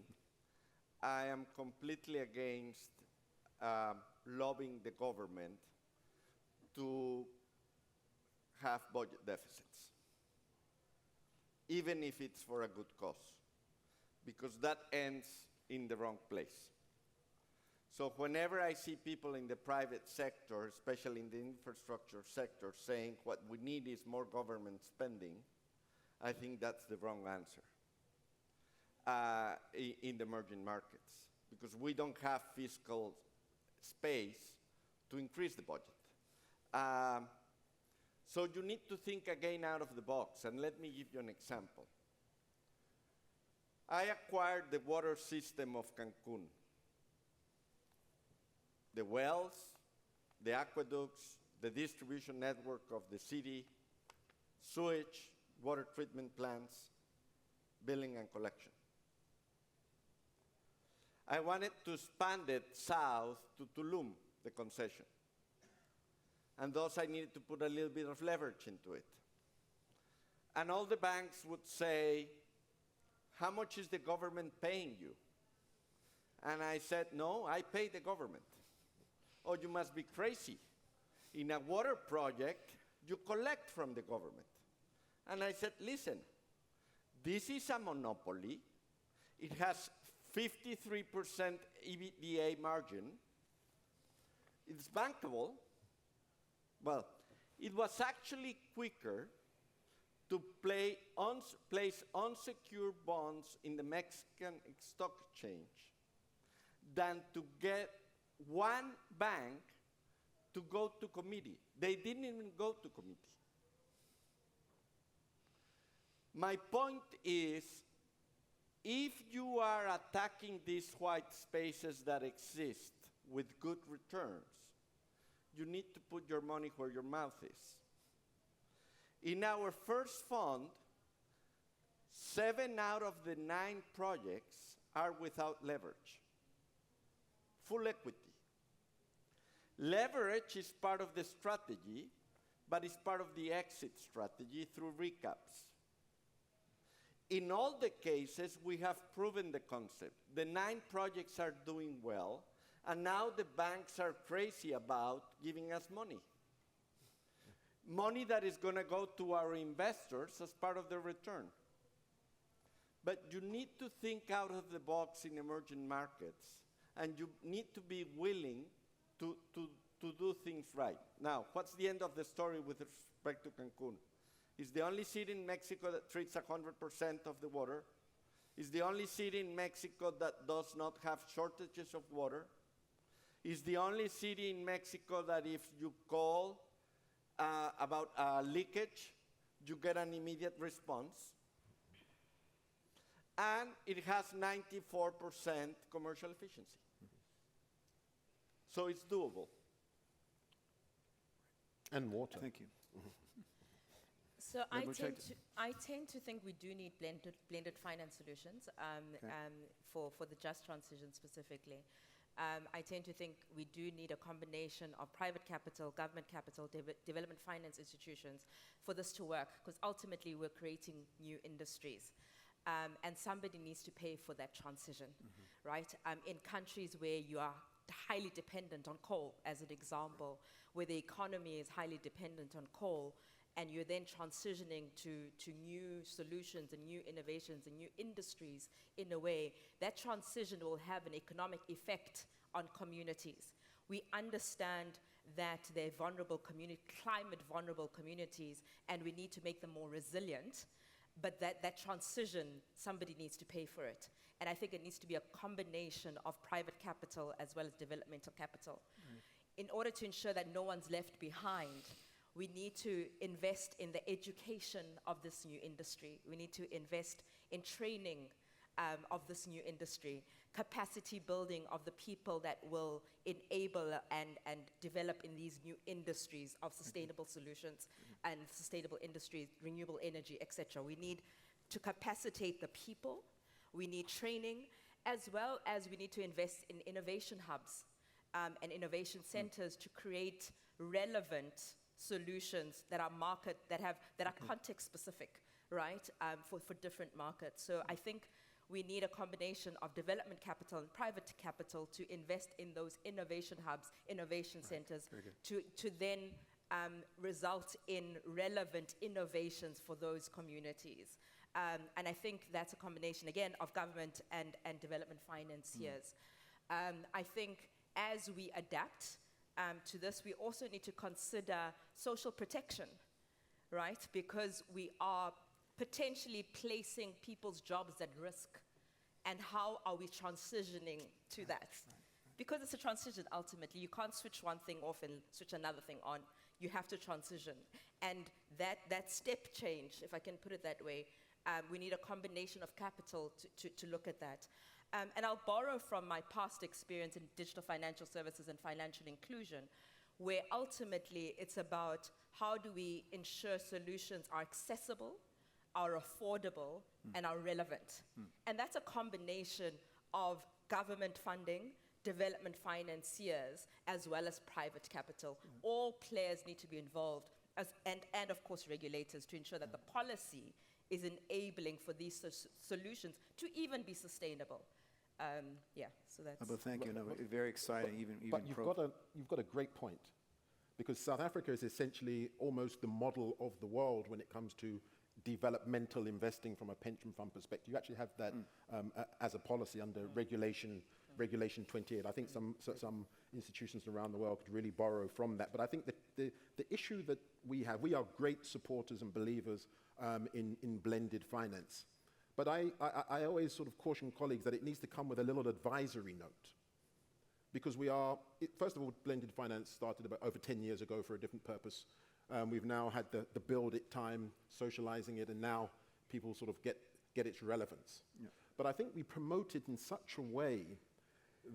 I am completely against lobbying the government to have budget deficits, even if it's for a good cause, because that ends in the wrong place. So whenever I see people in the private sector, especially in the infrastructure sector, saying what we need is more government spending, I think that's the wrong answer in the emerging markets, because we don't have fiscal space to increase the budget. So you need to think again out of the box, and let me give you an example. I acquired the water system of Cancun. The wells, the aqueducts, the distribution network of the city, sewage, water treatment plants, billing and collection. I wanted to expand it south to Tulum, the concession. And thus I needed to put a little bit of leverage into it. And all the banks would say, how much is the government paying you? And I said, no, I pay the government. Oh, you must be crazy. In a water project, you collect from the government. And I said, listen, this is a monopoly. It has 53% EBITDA margin. It's bankable. Well, it was actually quicker to place unsecured bonds in the Mexican stock exchange than to get one bank to go to committee. They didn't even go to committee. My point is, if you are attacking these white spaces that exist with good returns, you need to put your money where your mouth is. In our first fund, 7 out of the 9 projects are without leverage. Full equity. Leverage is part of the strategy, but it's part of the exit strategy through recaps. In all the cases, we have proven the concept. The 9 projects are doing well, and now the banks are crazy about giving us money. Money that is going to go to our investors as part of their return. But you need to think out of the box in emerging markets, and you need to be willing to do things right. Now, what's the end of the story with respect to Cancun? It's the only city in Mexico that treats 100% of the water. It's the only city in Mexico that does not have shortages of water. It's the only city in Mexico that if you call about leakage, you get an immediate response. And it has 94% commercial efficiency. So it's doable. And water. Thank you. So I tend to think we do need blended finance solutions for the just transition specifically. I tend to think we do need a combination of private capital, government capital, development finance institutions for this to work, because ultimately we're creating new industries. And somebody needs to pay for that transition, right? In countries where you are highly dependent on coal, as an example, where the economy is highly dependent on coal, and you're then transitioning to new solutions and new innovations and new industries in a way, that transition will have an economic effect on communities. We understand that they're vulnerable climate vulnerable communities, and we need to make them more resilient, but that transition, somebody needs to pay for it. And I think it needs to be a combination of private capital as well as developmental capital. In order to ensure that no one's left behind, we need to invest in the education of this new industry. We need to invest in training of this new industry, capacity building of the people that will enable and develop in these new industries of sustainable solutions and sustainable industries, renewable energy, etc. We need to capacitate the people. We need training, as well as we need to invest in innovation hubs and innovation centers to create relevant solutions that are context specific, right, for different markets. So I think we need a combination of development capital and private capital to invest in those innovation hubs, innovation centers, to then result in relevant innovations for those communities. And I think that's a combination, again, of government and development financiers. I think as we adapt to this, we also need to consider social protection, right? Because we are potentially placing people's jobs at risk. And how are we transitioning to that? Because it's a transition, ultimately. You can't switch one thing off and switch another thing on. You have to transition. And that step change, if I can put it that way, we need a combination of capital to look at that. And I'll borrow from my past experience in digital financial services and financial inclusion, where ultimately it's about how do we ensure solutions are accessible, are affordable, and are relevant. And that's a combination of government funding, development financiers, as well as private capital. All players need to be involved, and of course regulators, to ensure that the policy is enabling for these solutions to even be sustainable. So that's... Well, thank you. No, very exciting. But you've got a great point, because South Africa is essentially almost the model of the world when it comes to developmental investing from a pension fund perspective. You actually have that as a policy under Regulation 28. I think some institutions around the world could really borrow from that. But I think that the issue that we are great supporters and believers in blended finance. But I always sort of caution colleagues that it needs to come with a little advisory note. Because first of all, blended finance started about over 10 years ago for a different purpose. We've now had the build it time, socializing it, and now people sort of get its relevance. Yeah. But I think we promote it in such a way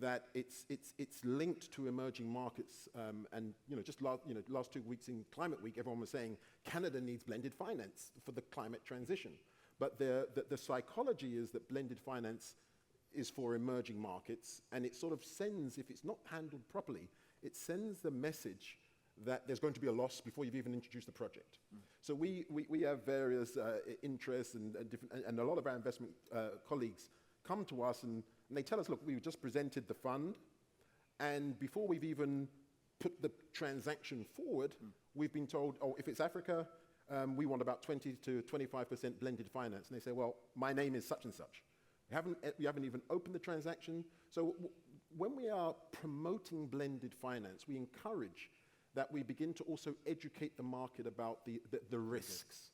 that it's linked to emerging markets. And just last 2 weeks in Climate Week, everyone was saying Canada needs blended finance for the climate transition. But the psychology is that blended finance is for emerging markets, and it sort of sends, if it's not handled properly, it sends the message that there's going to be a loss before you've even introduced the project. So we have various interests and a lot of our investment colleagues come to us and they tell us, look, we've just presented the fund, and before we've even put the transaction forward, we've been told, oh, if it's Africa, we want about 20 to 25% blended finance. And they say, well, my name is such and such. We haven't even opened the transaction. So when we are promoting blended finance, we encourage that we begin to also educate the market about the risks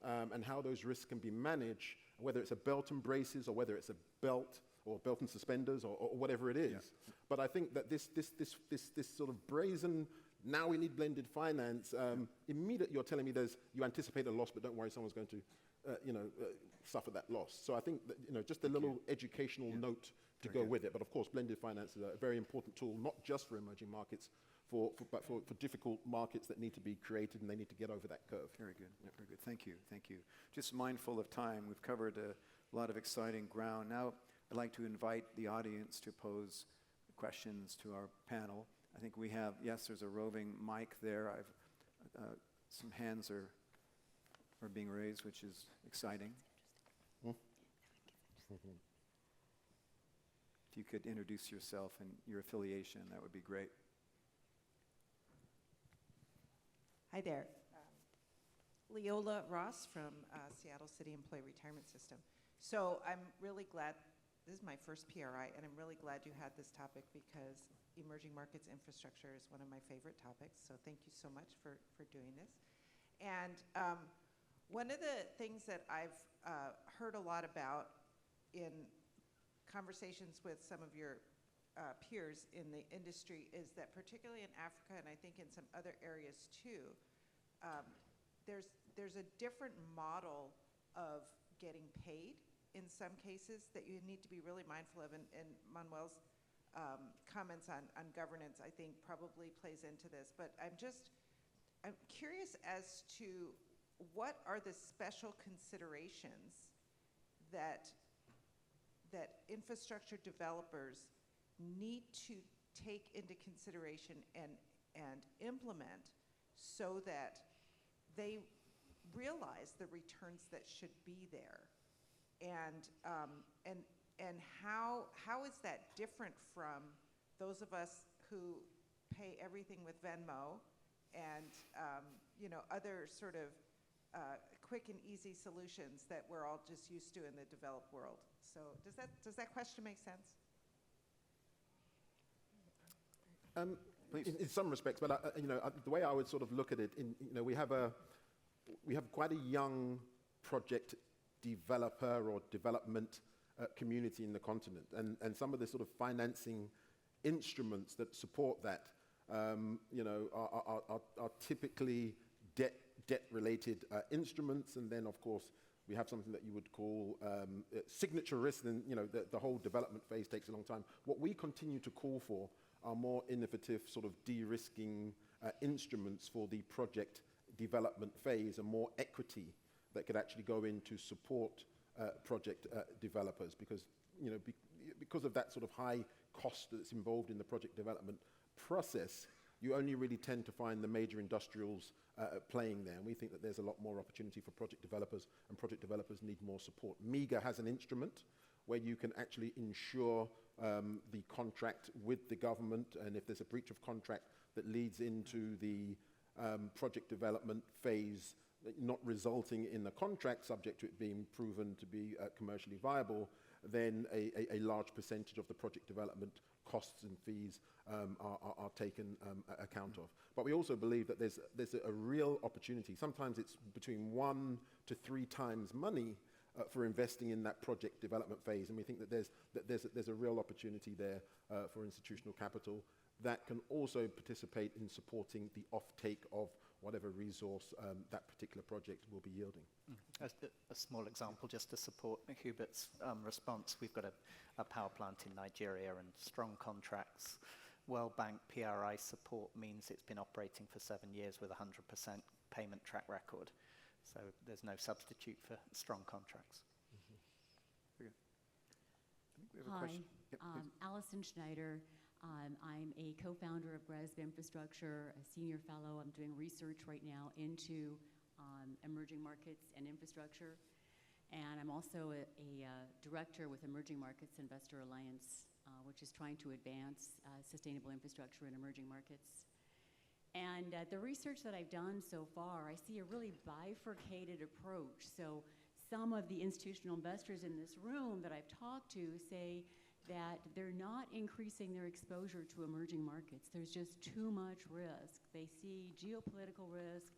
and how those risks can be managed, whether it's a belt and braces or whether it's a belt or belt and suspenders or whatever it is. Yeah. But I think that this sort of brazen, now we need blended finance, immediately you're telling me you anticipate a loss, but don't worry, someone's going to suffer that loss. So I think that, just a little educational note to go with it. But of course, blended finance is a very important tool, not just for emerging markets, but for difficult markets that need to be created and they need to get over that curve. Very good. Yeah. Very good. Thank you. Just mindful of time, we've covered a lot of exciting ground. Now, I'd like to invite the audience to pose questions to our panel. I think we have, yes, there's a roving mic there. Some hands are being raised, which is exciting. If you could introduce yourself and your affiliation, that would be great. Hi there. Leola Ross from Seattle City Employee Retirement System. So I'm really glad, this is my first PRI, and I'm really glad you had this topic because emerging markets infrastructure is one of my favorite topics. So thank you so much for doing this. And one of the things that I've heard a lot about in conversations with some of your peers in the industry is that particularly in Africa, and I think in some other areas too, there's a different model of getting paid in some cases that you need to be really mindful of, and Manuel's comments on governance I think probably plays into this, but I'm curious as to what are the special considerations that infrastructure developers need to take into consideration and implement so that they realize the returns that should be there, and how is that different from those of us who pay everything with Venmo and other sort of quick and easy solutions that we're all just used to in the developed world? So does that question make sense? In some respects, but the way I would sort of look at it, we have quite a young project developer or development community in the continent, and some of the sort of financing instruments that support that, are typically debt-related instruments, and then of course we have something that you would call signature risk, and the whole development phase takes a long time. What we continue to call for are more innovative sort of de-risking instruments for the project development phase, and more equity that could actually go in to support project developers, because because of that sort of high cost that's involved in the project development process, you only really tend to find the major industrials playing there. And we think that there's a lot more opportunity for project developers, and project developers need more support. MEGA has an instrument where you can actually insure the contract with the government, and if there's a breach of contract that leads into the project development phase, not resulting in the contract, subject to it being proven to be commercially viable, then a large percentage of the project development costs and fees are taken account of. But we also believe that there's a real opportunity. Sometimes it's between 1 to 3 times money for investing in that project development phase, and we think that there's a real opportunity there for institutional capital that can also participate in supporting the offtake of whatever resource that particular project will be yielding. A small example just to support Hubert's response. We've got a power plant in Nigeria and strong contracts. World Bank PRI support means it's been operating for 7 years with 100% payment track record. So there's no substitute for strong contracts. Very good. I think we have a Hi, question. Yep, please. Allison Schneider. I'm a co-founder of GRESB Infrastructure, a senior fellow. I'm doing research right now into emerging markets and infrastructure. And I'm also a director with Emerging Markets Investor Alliance, which is trying to advance sustainable infrastructure in emerging markets. And the research that I've done so far, I see a really bifurcated approach. So some of the institutional investors in this room that I've talked to say that they're not increasing their exposure to emerging markets. There's just too much risk. They see geopolitical risk.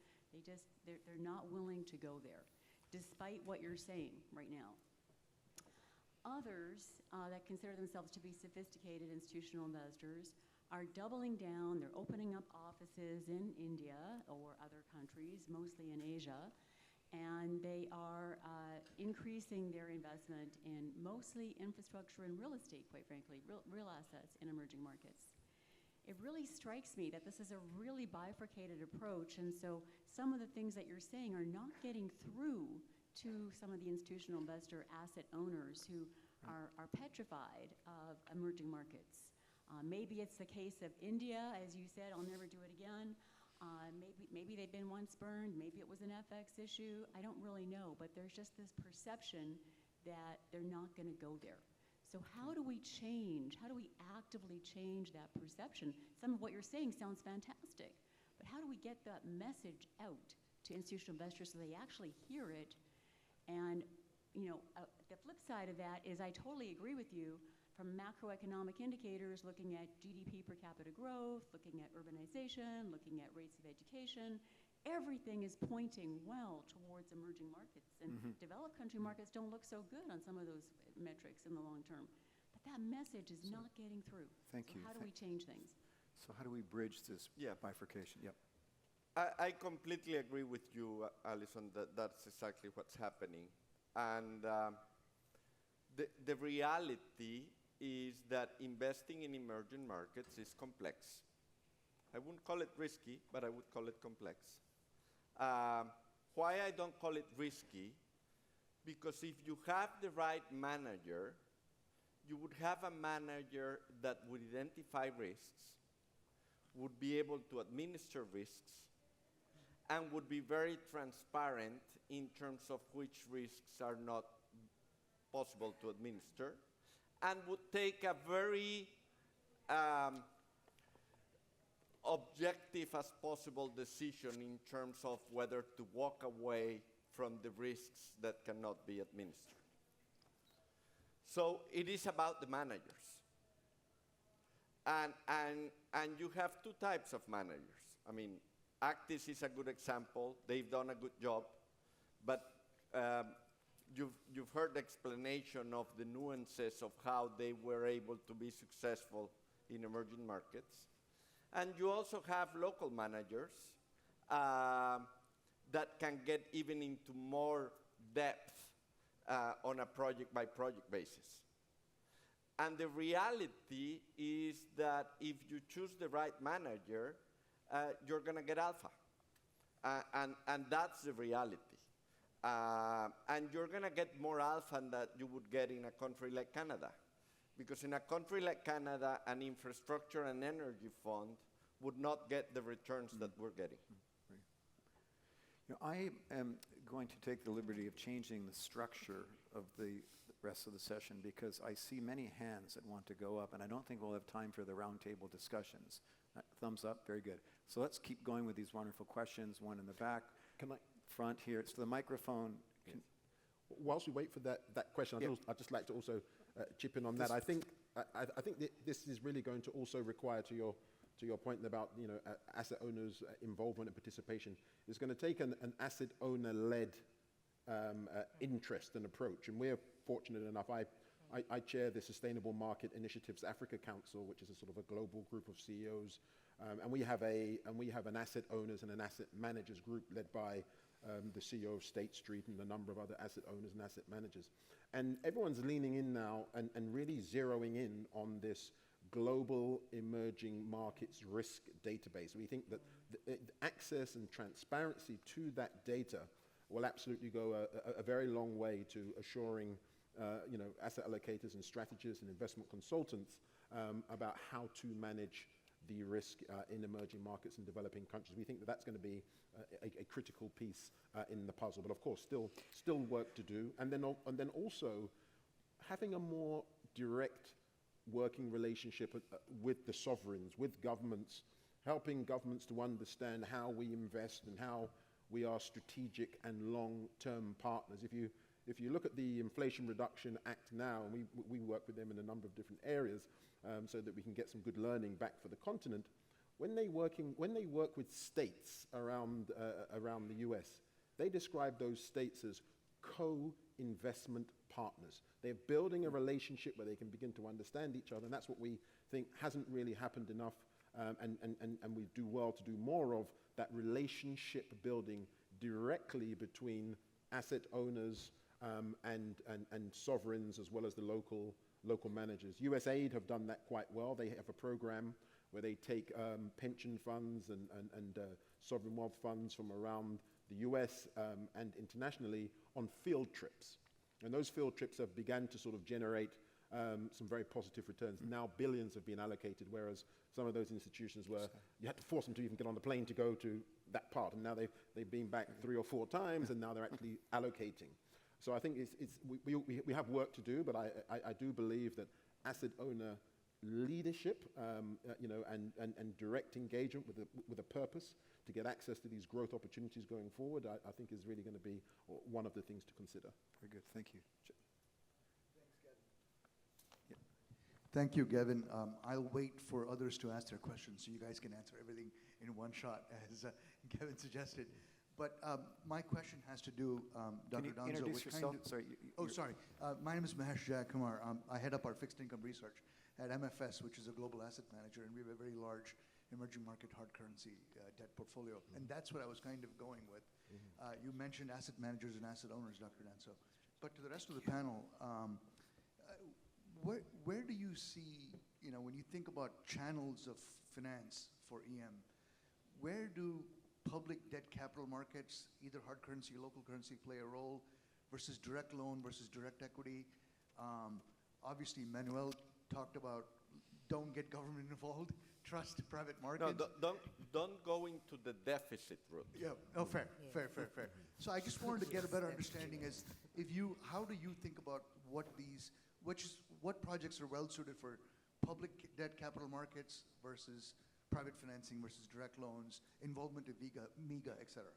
They're not willing to go there, despite what you're saying right now. Others that consider themselves to be sophisticated institutional investors are doubling down. They're opening up offices in India or other countries, mostly in Asia, and they are increasing their investment in mostly infrastructure and real estate, quite frankly, real assets in emerging markets. It really strikes me that this is a really bifurcated approach, and so some of the things that you're saying are not getting through to some of the institutional investor asset owners who are petrified of emerging markets. Maybe it's the case of India, as you said, I'll never do it again. Maybe they've been once burned, maybe it was an FX issue, I don't really know, but there's just this perception that they're not going to go there. So how do we actively change that perception? Some of what you're saying sounds fantastic, but how do we get that message out to institutional investors so they actually hear it? And the flip side of that is I totally agree with you. From macroeconomic indicators, looking at GDP per capita growth, looking at urbanization, looking at rates of education, everything is pointing well towards emerging markets. And developed country markets don't look so good on some of those metrics in the long term. But that message is not getting through. Thank you. How do we change things? So how do we bridge this Yeah. bifurcation? Yep. I completely agree with you, Alison, that that's exactly what's happening. And the reality is that investing in emerging markets is complex. I wouldn't call it risky, but I would call it complex. Why I don't call it risky? Because if you have the right manager, you would have a manager that would identify risks, would be able to administer risks, and would be very transparent in terms of which risks are not possible to administer, and would take a very objective as possible decision in terms of whether to walk away from the risks that cannot be administered. So it is about the managers. And you have two types of managers. I mean, Actis is a good example. They've done a good job. But you've heard the explanation of the nuances of how they were able to be successful in emerging markets. And you also have local managers that can get even into more depth on a project-by-project basis. And the reality is that if you choose the right manager, you're going to get alpha. And that's the reality. And you're going to get more alpha than you would get in a country like Canada. Because in a country like Canada, an infrastructure and energy fund would not get the returns that we're getting. I am going to take the liberty of changing the structure of the rest of the session because I see many hands that want to go up, and I don't think we'll have time for the roundtable discussions. Thumbs up, very good. So let's keep going with these wonderful questions. One in the back, front here. So the microphone. Whilst we wait for that question, I'd just like to also chip in on that. I think this is really going to also require, to your point about asset owners' involvement and participation, it's going to take an asset owner-led interest and approach. And we're fortunate enough. I chair the Sustainable Market Initiatives Africa Council, which is a sort of a global group of CEOs, and we have an asset owners and an asset managers group led by the CEO of State Street and a number of other asset owners and asset managers. And everyone's leaning in now and really zeroing in on this global emerging markets risk database. We think that the access and transparency to that data will absolutely go a very long way to assuring asset allocators and strategists and investment consultants about how to manage the risk in emerging markets and developing countries. We think that that's going to be a critical piece in the puzzle, but of course still work to do. And then also having a more direct working relationship with the sovereigns, with governments, helping governments to understand how we invest and how we are strategic and long-term partners. If you look at the Inflation Reduction Act now, and we work with them in a number of different areas so that we can get some good learning back for the continent, when they work with states around the US, they describe those states as co-investment partners. They're building a relationship where they can begin to understand each other, and that's what we think hasn't really happened enough, and we do well to do more of that relationship building directly between asset owners and sovereigns, as well as the local managers. USAID have done that quite well. They have a program where they take pension funds and sovereign wealth funds from around the US and internationally on field trips. And those field trips have begun to sort of generate some very positive returns. Now billions have been allocated, whereas some of those institutions were, you had to force them to even get on the plane to go to that part, and now they've been back 3 or 4 times, and now they're actually allocating. So I think we have work to do, but I do believe that asset owner leadership, and direct engagement with a purpose to get access to these growth opportunities going forward, I think is really going to be one of the things to consider. Very good. Thank you. Thank you, Gavin. I'll wait for others to ask their questions so you guys can answer everything in one shot, as Gavin suggested. But my question has to do, Dr. Danso, Introduce yourself? Sorry. Sorry. My name is Mahesh Jayakumar. I head up our fixed income research at MFS, which is a global asset manager, and we have a very large emerging market hard currency debt portfolio. And that's what I was kind of going with. You mentioned asset managers and asset owners, Dr. Danso. But to the rest of the panel, where do you see, when you think about channels of finance for EM, where do public debt capital markets, either hard currency or local currency, play a role versus direct loan versus direct equity? Obviously, Manuel talked about don't get government involved, trust private markets. No, don't go into the deficit route. Yeah, oh, fair. So I just wanted to get a better understanding as how do you think about what projects are well suited for public debt capital markets versus private financing versus direct loans, involvement of MIGA, et cetera?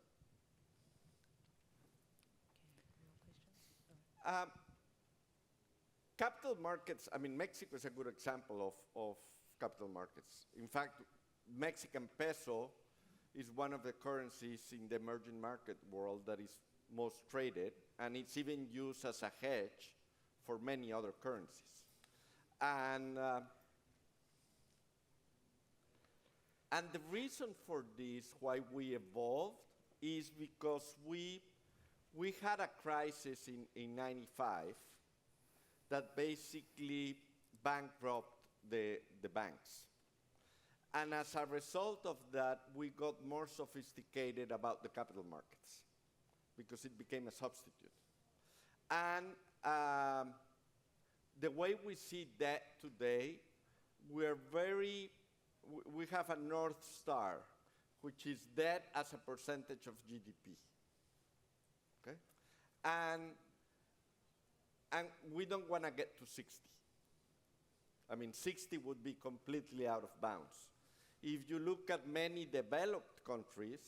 Capital markets, Mexico is a good example of capital markets. In fact, Mexican peso is one of the currencies in the emerging market world that is most traded, and it's even used as a hedge for many other currencies. And the reason for this, why we evolved, is because we had a crisis in 95 that basically bankrupted the banks. And as a result of that, we got more sophisticated about the capital markets because it became a substitute. And the way we see debt today, we have a North Star, which is debt as a percentage of GDP. Okay? And we don't want to get to 60. 60 would be completely out of bounds. If you look at many developed countries,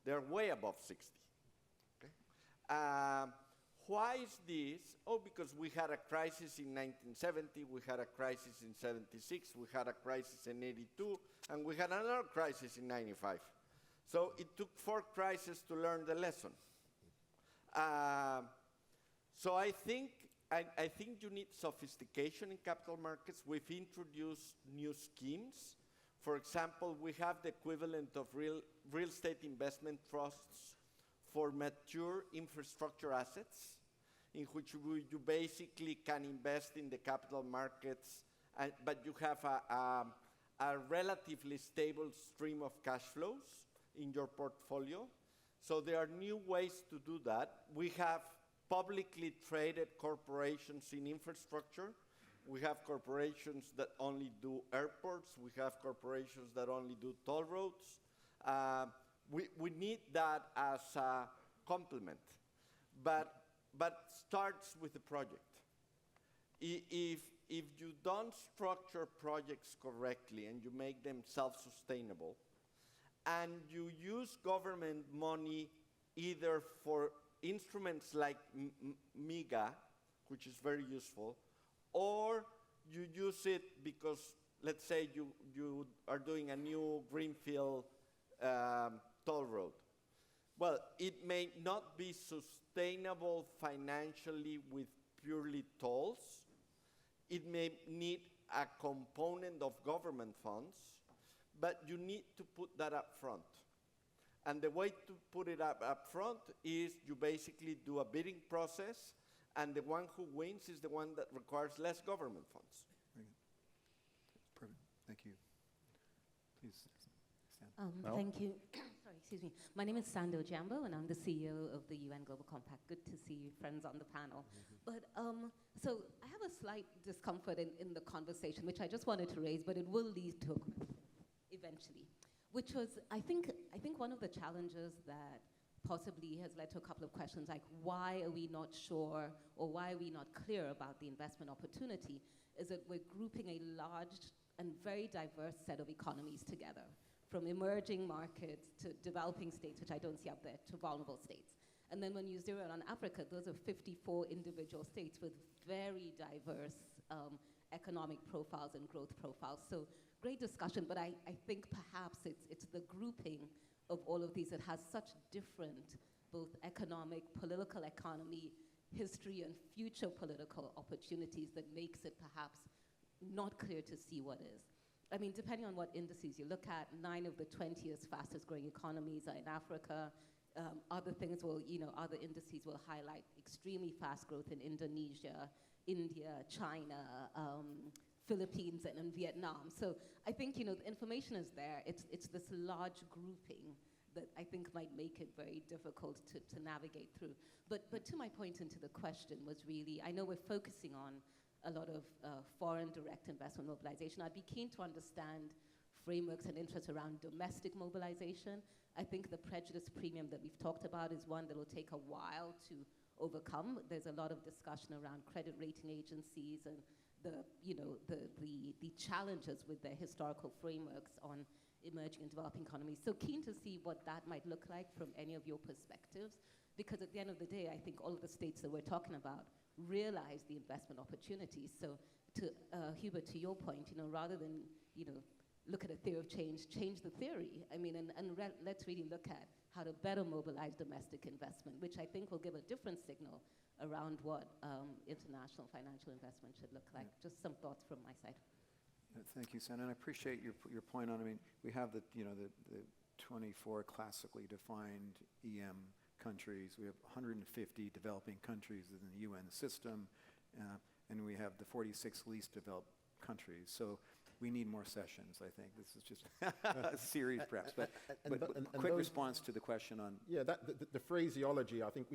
they're way above 60. Okay? Why is this? Because we had a crisis in 1970, we had a crisis in 76, we had a crisis in 82, and we had another crisis in 95. So it took 4 crises to learn the lesson. So I think you need sophistication in capital markets. We've introduced new schemes. For example, we have the equivalent of real estate investment trusts for mature infrastructure assets, in which you basically can invest in the capital markets, but you have a relatively stable stream of cash flows in your portfolio. So there are new ways to do that. We have publicly traded corporations in infrastructure. We have corporations that only do airports. We have corporations that only do toll roads. We need that as a complement, but starts with the project. If you don't structure projects correctly and you make them self-sustainable, and you use government money either for instruments like MIGA, which is very useful, or you use it because, let's say, you are doing a new greenfield toll road. Well, it may not be sustainable financially with purely tolls. It may need a component of government funds, but you need to put that up front. And the way to put it up front is you basically do a bidding process, and the one who wins is the one that requires less government funds. Very good. Perfect. Thank you. Please stand. Thank you. Sorry, Excuse me. My name is Sando Jambo, and I'm the CEO of the UN Global Compact. Good to see you, friends on the panel. But so I have a slight discomfort in the conversation, which I just wanted to raise, but it will lead to a question eventually, which was, I think one of the challenges that possibly has led to a couple of questions, like why are we not sure or why are we not clear about the investment opportunity, is that we're grouping a large and very diverse set of economies together, from emerging markets to developing states, which I don't see up there, to vulnerable states. And then when you zero in on Africa, those are 54 individual states with very diverse economic profiles and growth profiles. So great discussion, but I think perhaps it's the grouping of all of these that has such different, both economic, political economy, history, and future political opportunities that makes it perhaps not clear to see what is. I mean, depending on what indices you look at, 9 of the 20th fastest growing economies are in Africa. Other things will, other indices will highlight extremely fast growth in Indonesia, India, China, Philippines, and Vietnam. So I think, the information is there. It's this large grouping that I think might make it very difficult to navigate through. But to my point into the question was really, I know we're focusing on a lot of foreign direct investment mobilization. I'd be keen to understand frameworks and interests around domestic mobilization. I think the prejudice premium that we've talked about is one that will take a while to overcome. There's a lot of discussion around credit rating agencies and the challenges with their historical frameworks on emerging and developing economies. So keen to see what that might look like from any of your perspectives, because at the end of the day, I think all of the states that we're talking about realize the investment opportunities. So to Hubert, to your point, rather than, look at a theory of change the theory. I mean, let's really look at how to better mobilize domestic investment, which I think will give a different signal around what international financial investment should look like. Yeah. Just some thoughts from my side. Thank you, Sana, and I appreciate your point on. I mean, we have the 24 classically defined EM countries. We have 150 developing countries within the UN system, and we have the 46 least developed countries. So we need more sessions, I think. This is just a series, perhaps. But quick response to the question on... Yeah, the phraseology, I think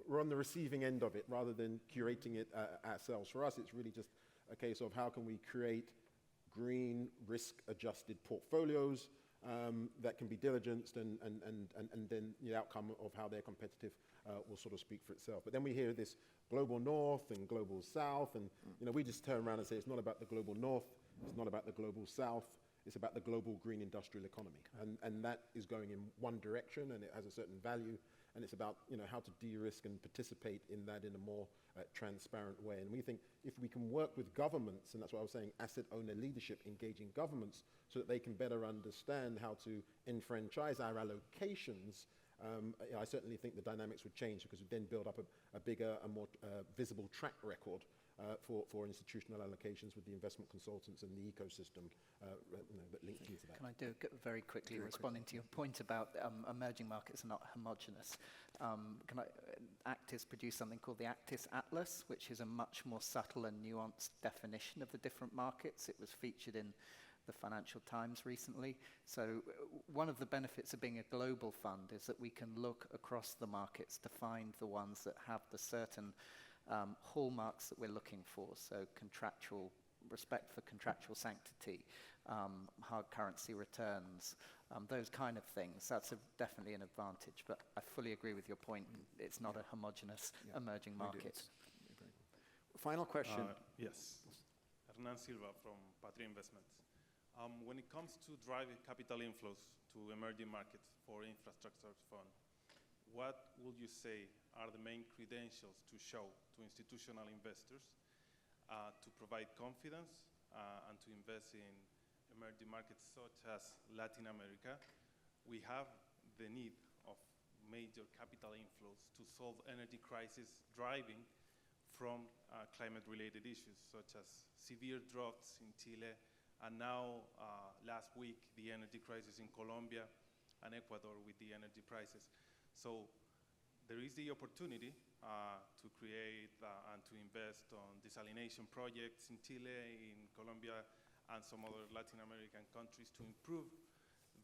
we're on the receiving end of it rather than curating it ourselves. For us, it's really just a case of how can we create green, risk-adjusted portfolios that can be diligenced, and then the outcome of how they're competitive will sort of speak for itself. But then we hear this global north and global south, and we just turn around and say it's not about the global north, it's not about the global south, it's about the global green industrial economy. And that is going in one direction, and it has a certain value, and it's about how to de-risk and participate in that in a more transparent way. And we think if we can work with governments, and that's what I was saying, asset owner leadership, engaging governments so that they can better understand how to enfranchise our allocations, I certainly think the dynamics would change, because we then build up a bigger and more visible track record for institutional allocations with the investment consultants and the ecosystem that link into that. Can I do very quickly, responding to your point about emerging markets are not homogenous? Actis produced something called the Actis Atlas, which is a much more subtle and nuanced definition of the different markets. It was featured in the Financial Times recently. So one of the benefits of being a global fund is that we can look across the markets to find the ones that have the certain hallmarks that we're looking for. So respect for contractual sanctity, hard currency returns, those kind of things. That's definitely an advantage. But I fully agree with your point. It's not a homogeneous emerging market. Final question. Yes. Hernan Silva from Patria Investments. When it comes to driving capital inflows to emerging markets for infrastructure fund, what would you say are the main credentials to show to institutional investors to provide confidence and to invest in emerging markets such as Latin America? We have the need of major capital inflows to solve energy crisis driving from climate-related issues such as severe droughts in Chile, and now last week the energy crisis in Colombia and Ecuador with the energy prices. So there is the opportunity to create and to invest on desalination projects in Chile, in Colombia, and some other Latin American countries to improve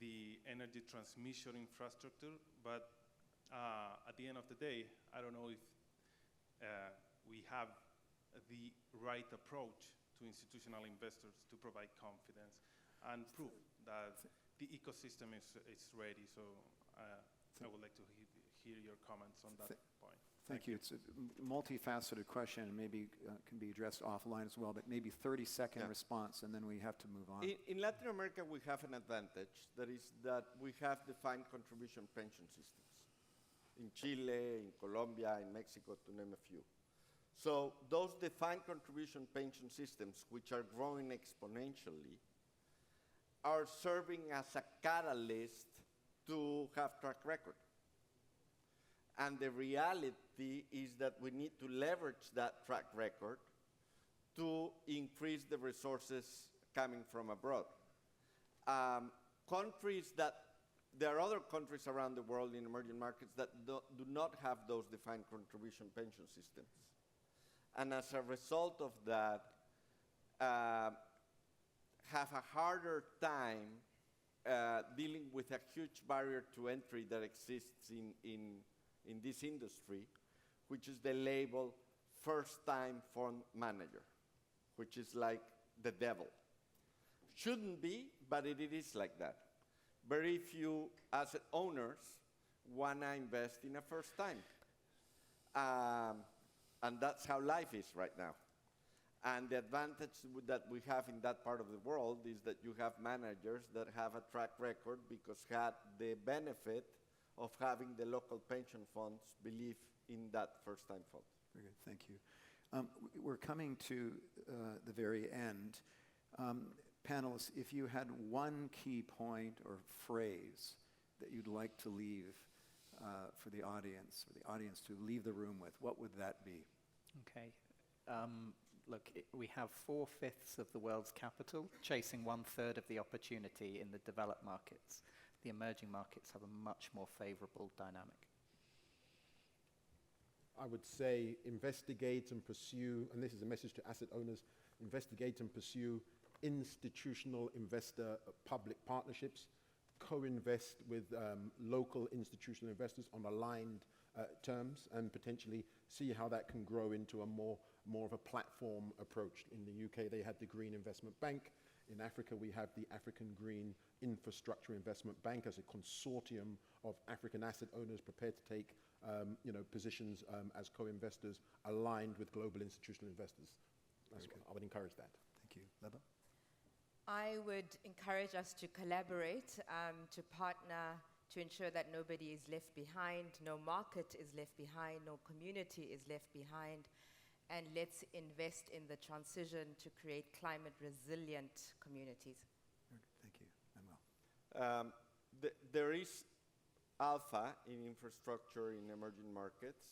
the energy transmission infrastructure, but at the end of the day, I don't know if we have the right approach to institutional investors to provide confidence and prove that the ecosystem is ready. So I would like to hear your comments on that point. Thank you. It's a multifaceted question and maybe can be addressed offline as well, but maybe 30-second response and then we have to move on. In Latin America, we have an advantage, that is that we have defined contribution pension systems. In Chile, in Colombia, in Mexico, to name a few. So those defined contribution pension systems, which are growing exponentially, are serving as a catalyst to have track record. And the reality is that we need to leverage that track record to increase the resources coming from abroad. There are other countries around the world in emerging markets that do not have those defined contribution pension systems. And as a result of that, have a harder time dealing with a huge barrier to entry that exists in this industry, which is the label first-time fund manager, which is like the devil. Shouldn't be, but it is like that. Very few asset owners want to invest in a first time. And that's how life is right now. And the advantage that we have in that part of the world is that you have managers that have a track record because had the benefit of having the local pension funds believe in that first-time fund. Very good, thank you. We're coming to the very end. Panelists, if you had one key point or phrase that you'd like to leave for the audience to leave the room with, what would that be? Okay. Look, we have 4/5 of the world's capital chasing 1/3 of the opportunity in the developed markets. The emerging markets have a much more favorable dynamic. I would say investigate and pursue, and this is a message to asset owners, investigate and pursue institutional investor public partnerships, co-invest with local institutional investors on aligned terms, and potentially see how that can grow into a more of a platform approach. In the UK, they had the Green Investment Bank. In Africa, we have the African Green Infrastructure Investment Bank as a consortium of African asset owners prepared to take positions as co-investors aligned with global institutional investors. I would encourage that. Thank you. Leba? I would encourage us to collaborate, to partner, to ensure that nobody is left behind, no market is left behind, no community is left behind, and let's invest in the transition to create climate-resilient communities. Thank you. Manuel? There is alpha in infrastructure in emerging markets.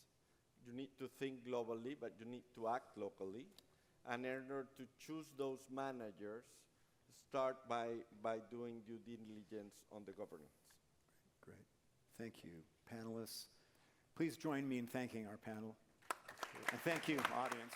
You need to think globally, but you need to act locally. And in order to choose those managers, start by doing due diligence on the governance. Great. Thank you, panelists. Please join me in thanking our panel. And thank you, audience.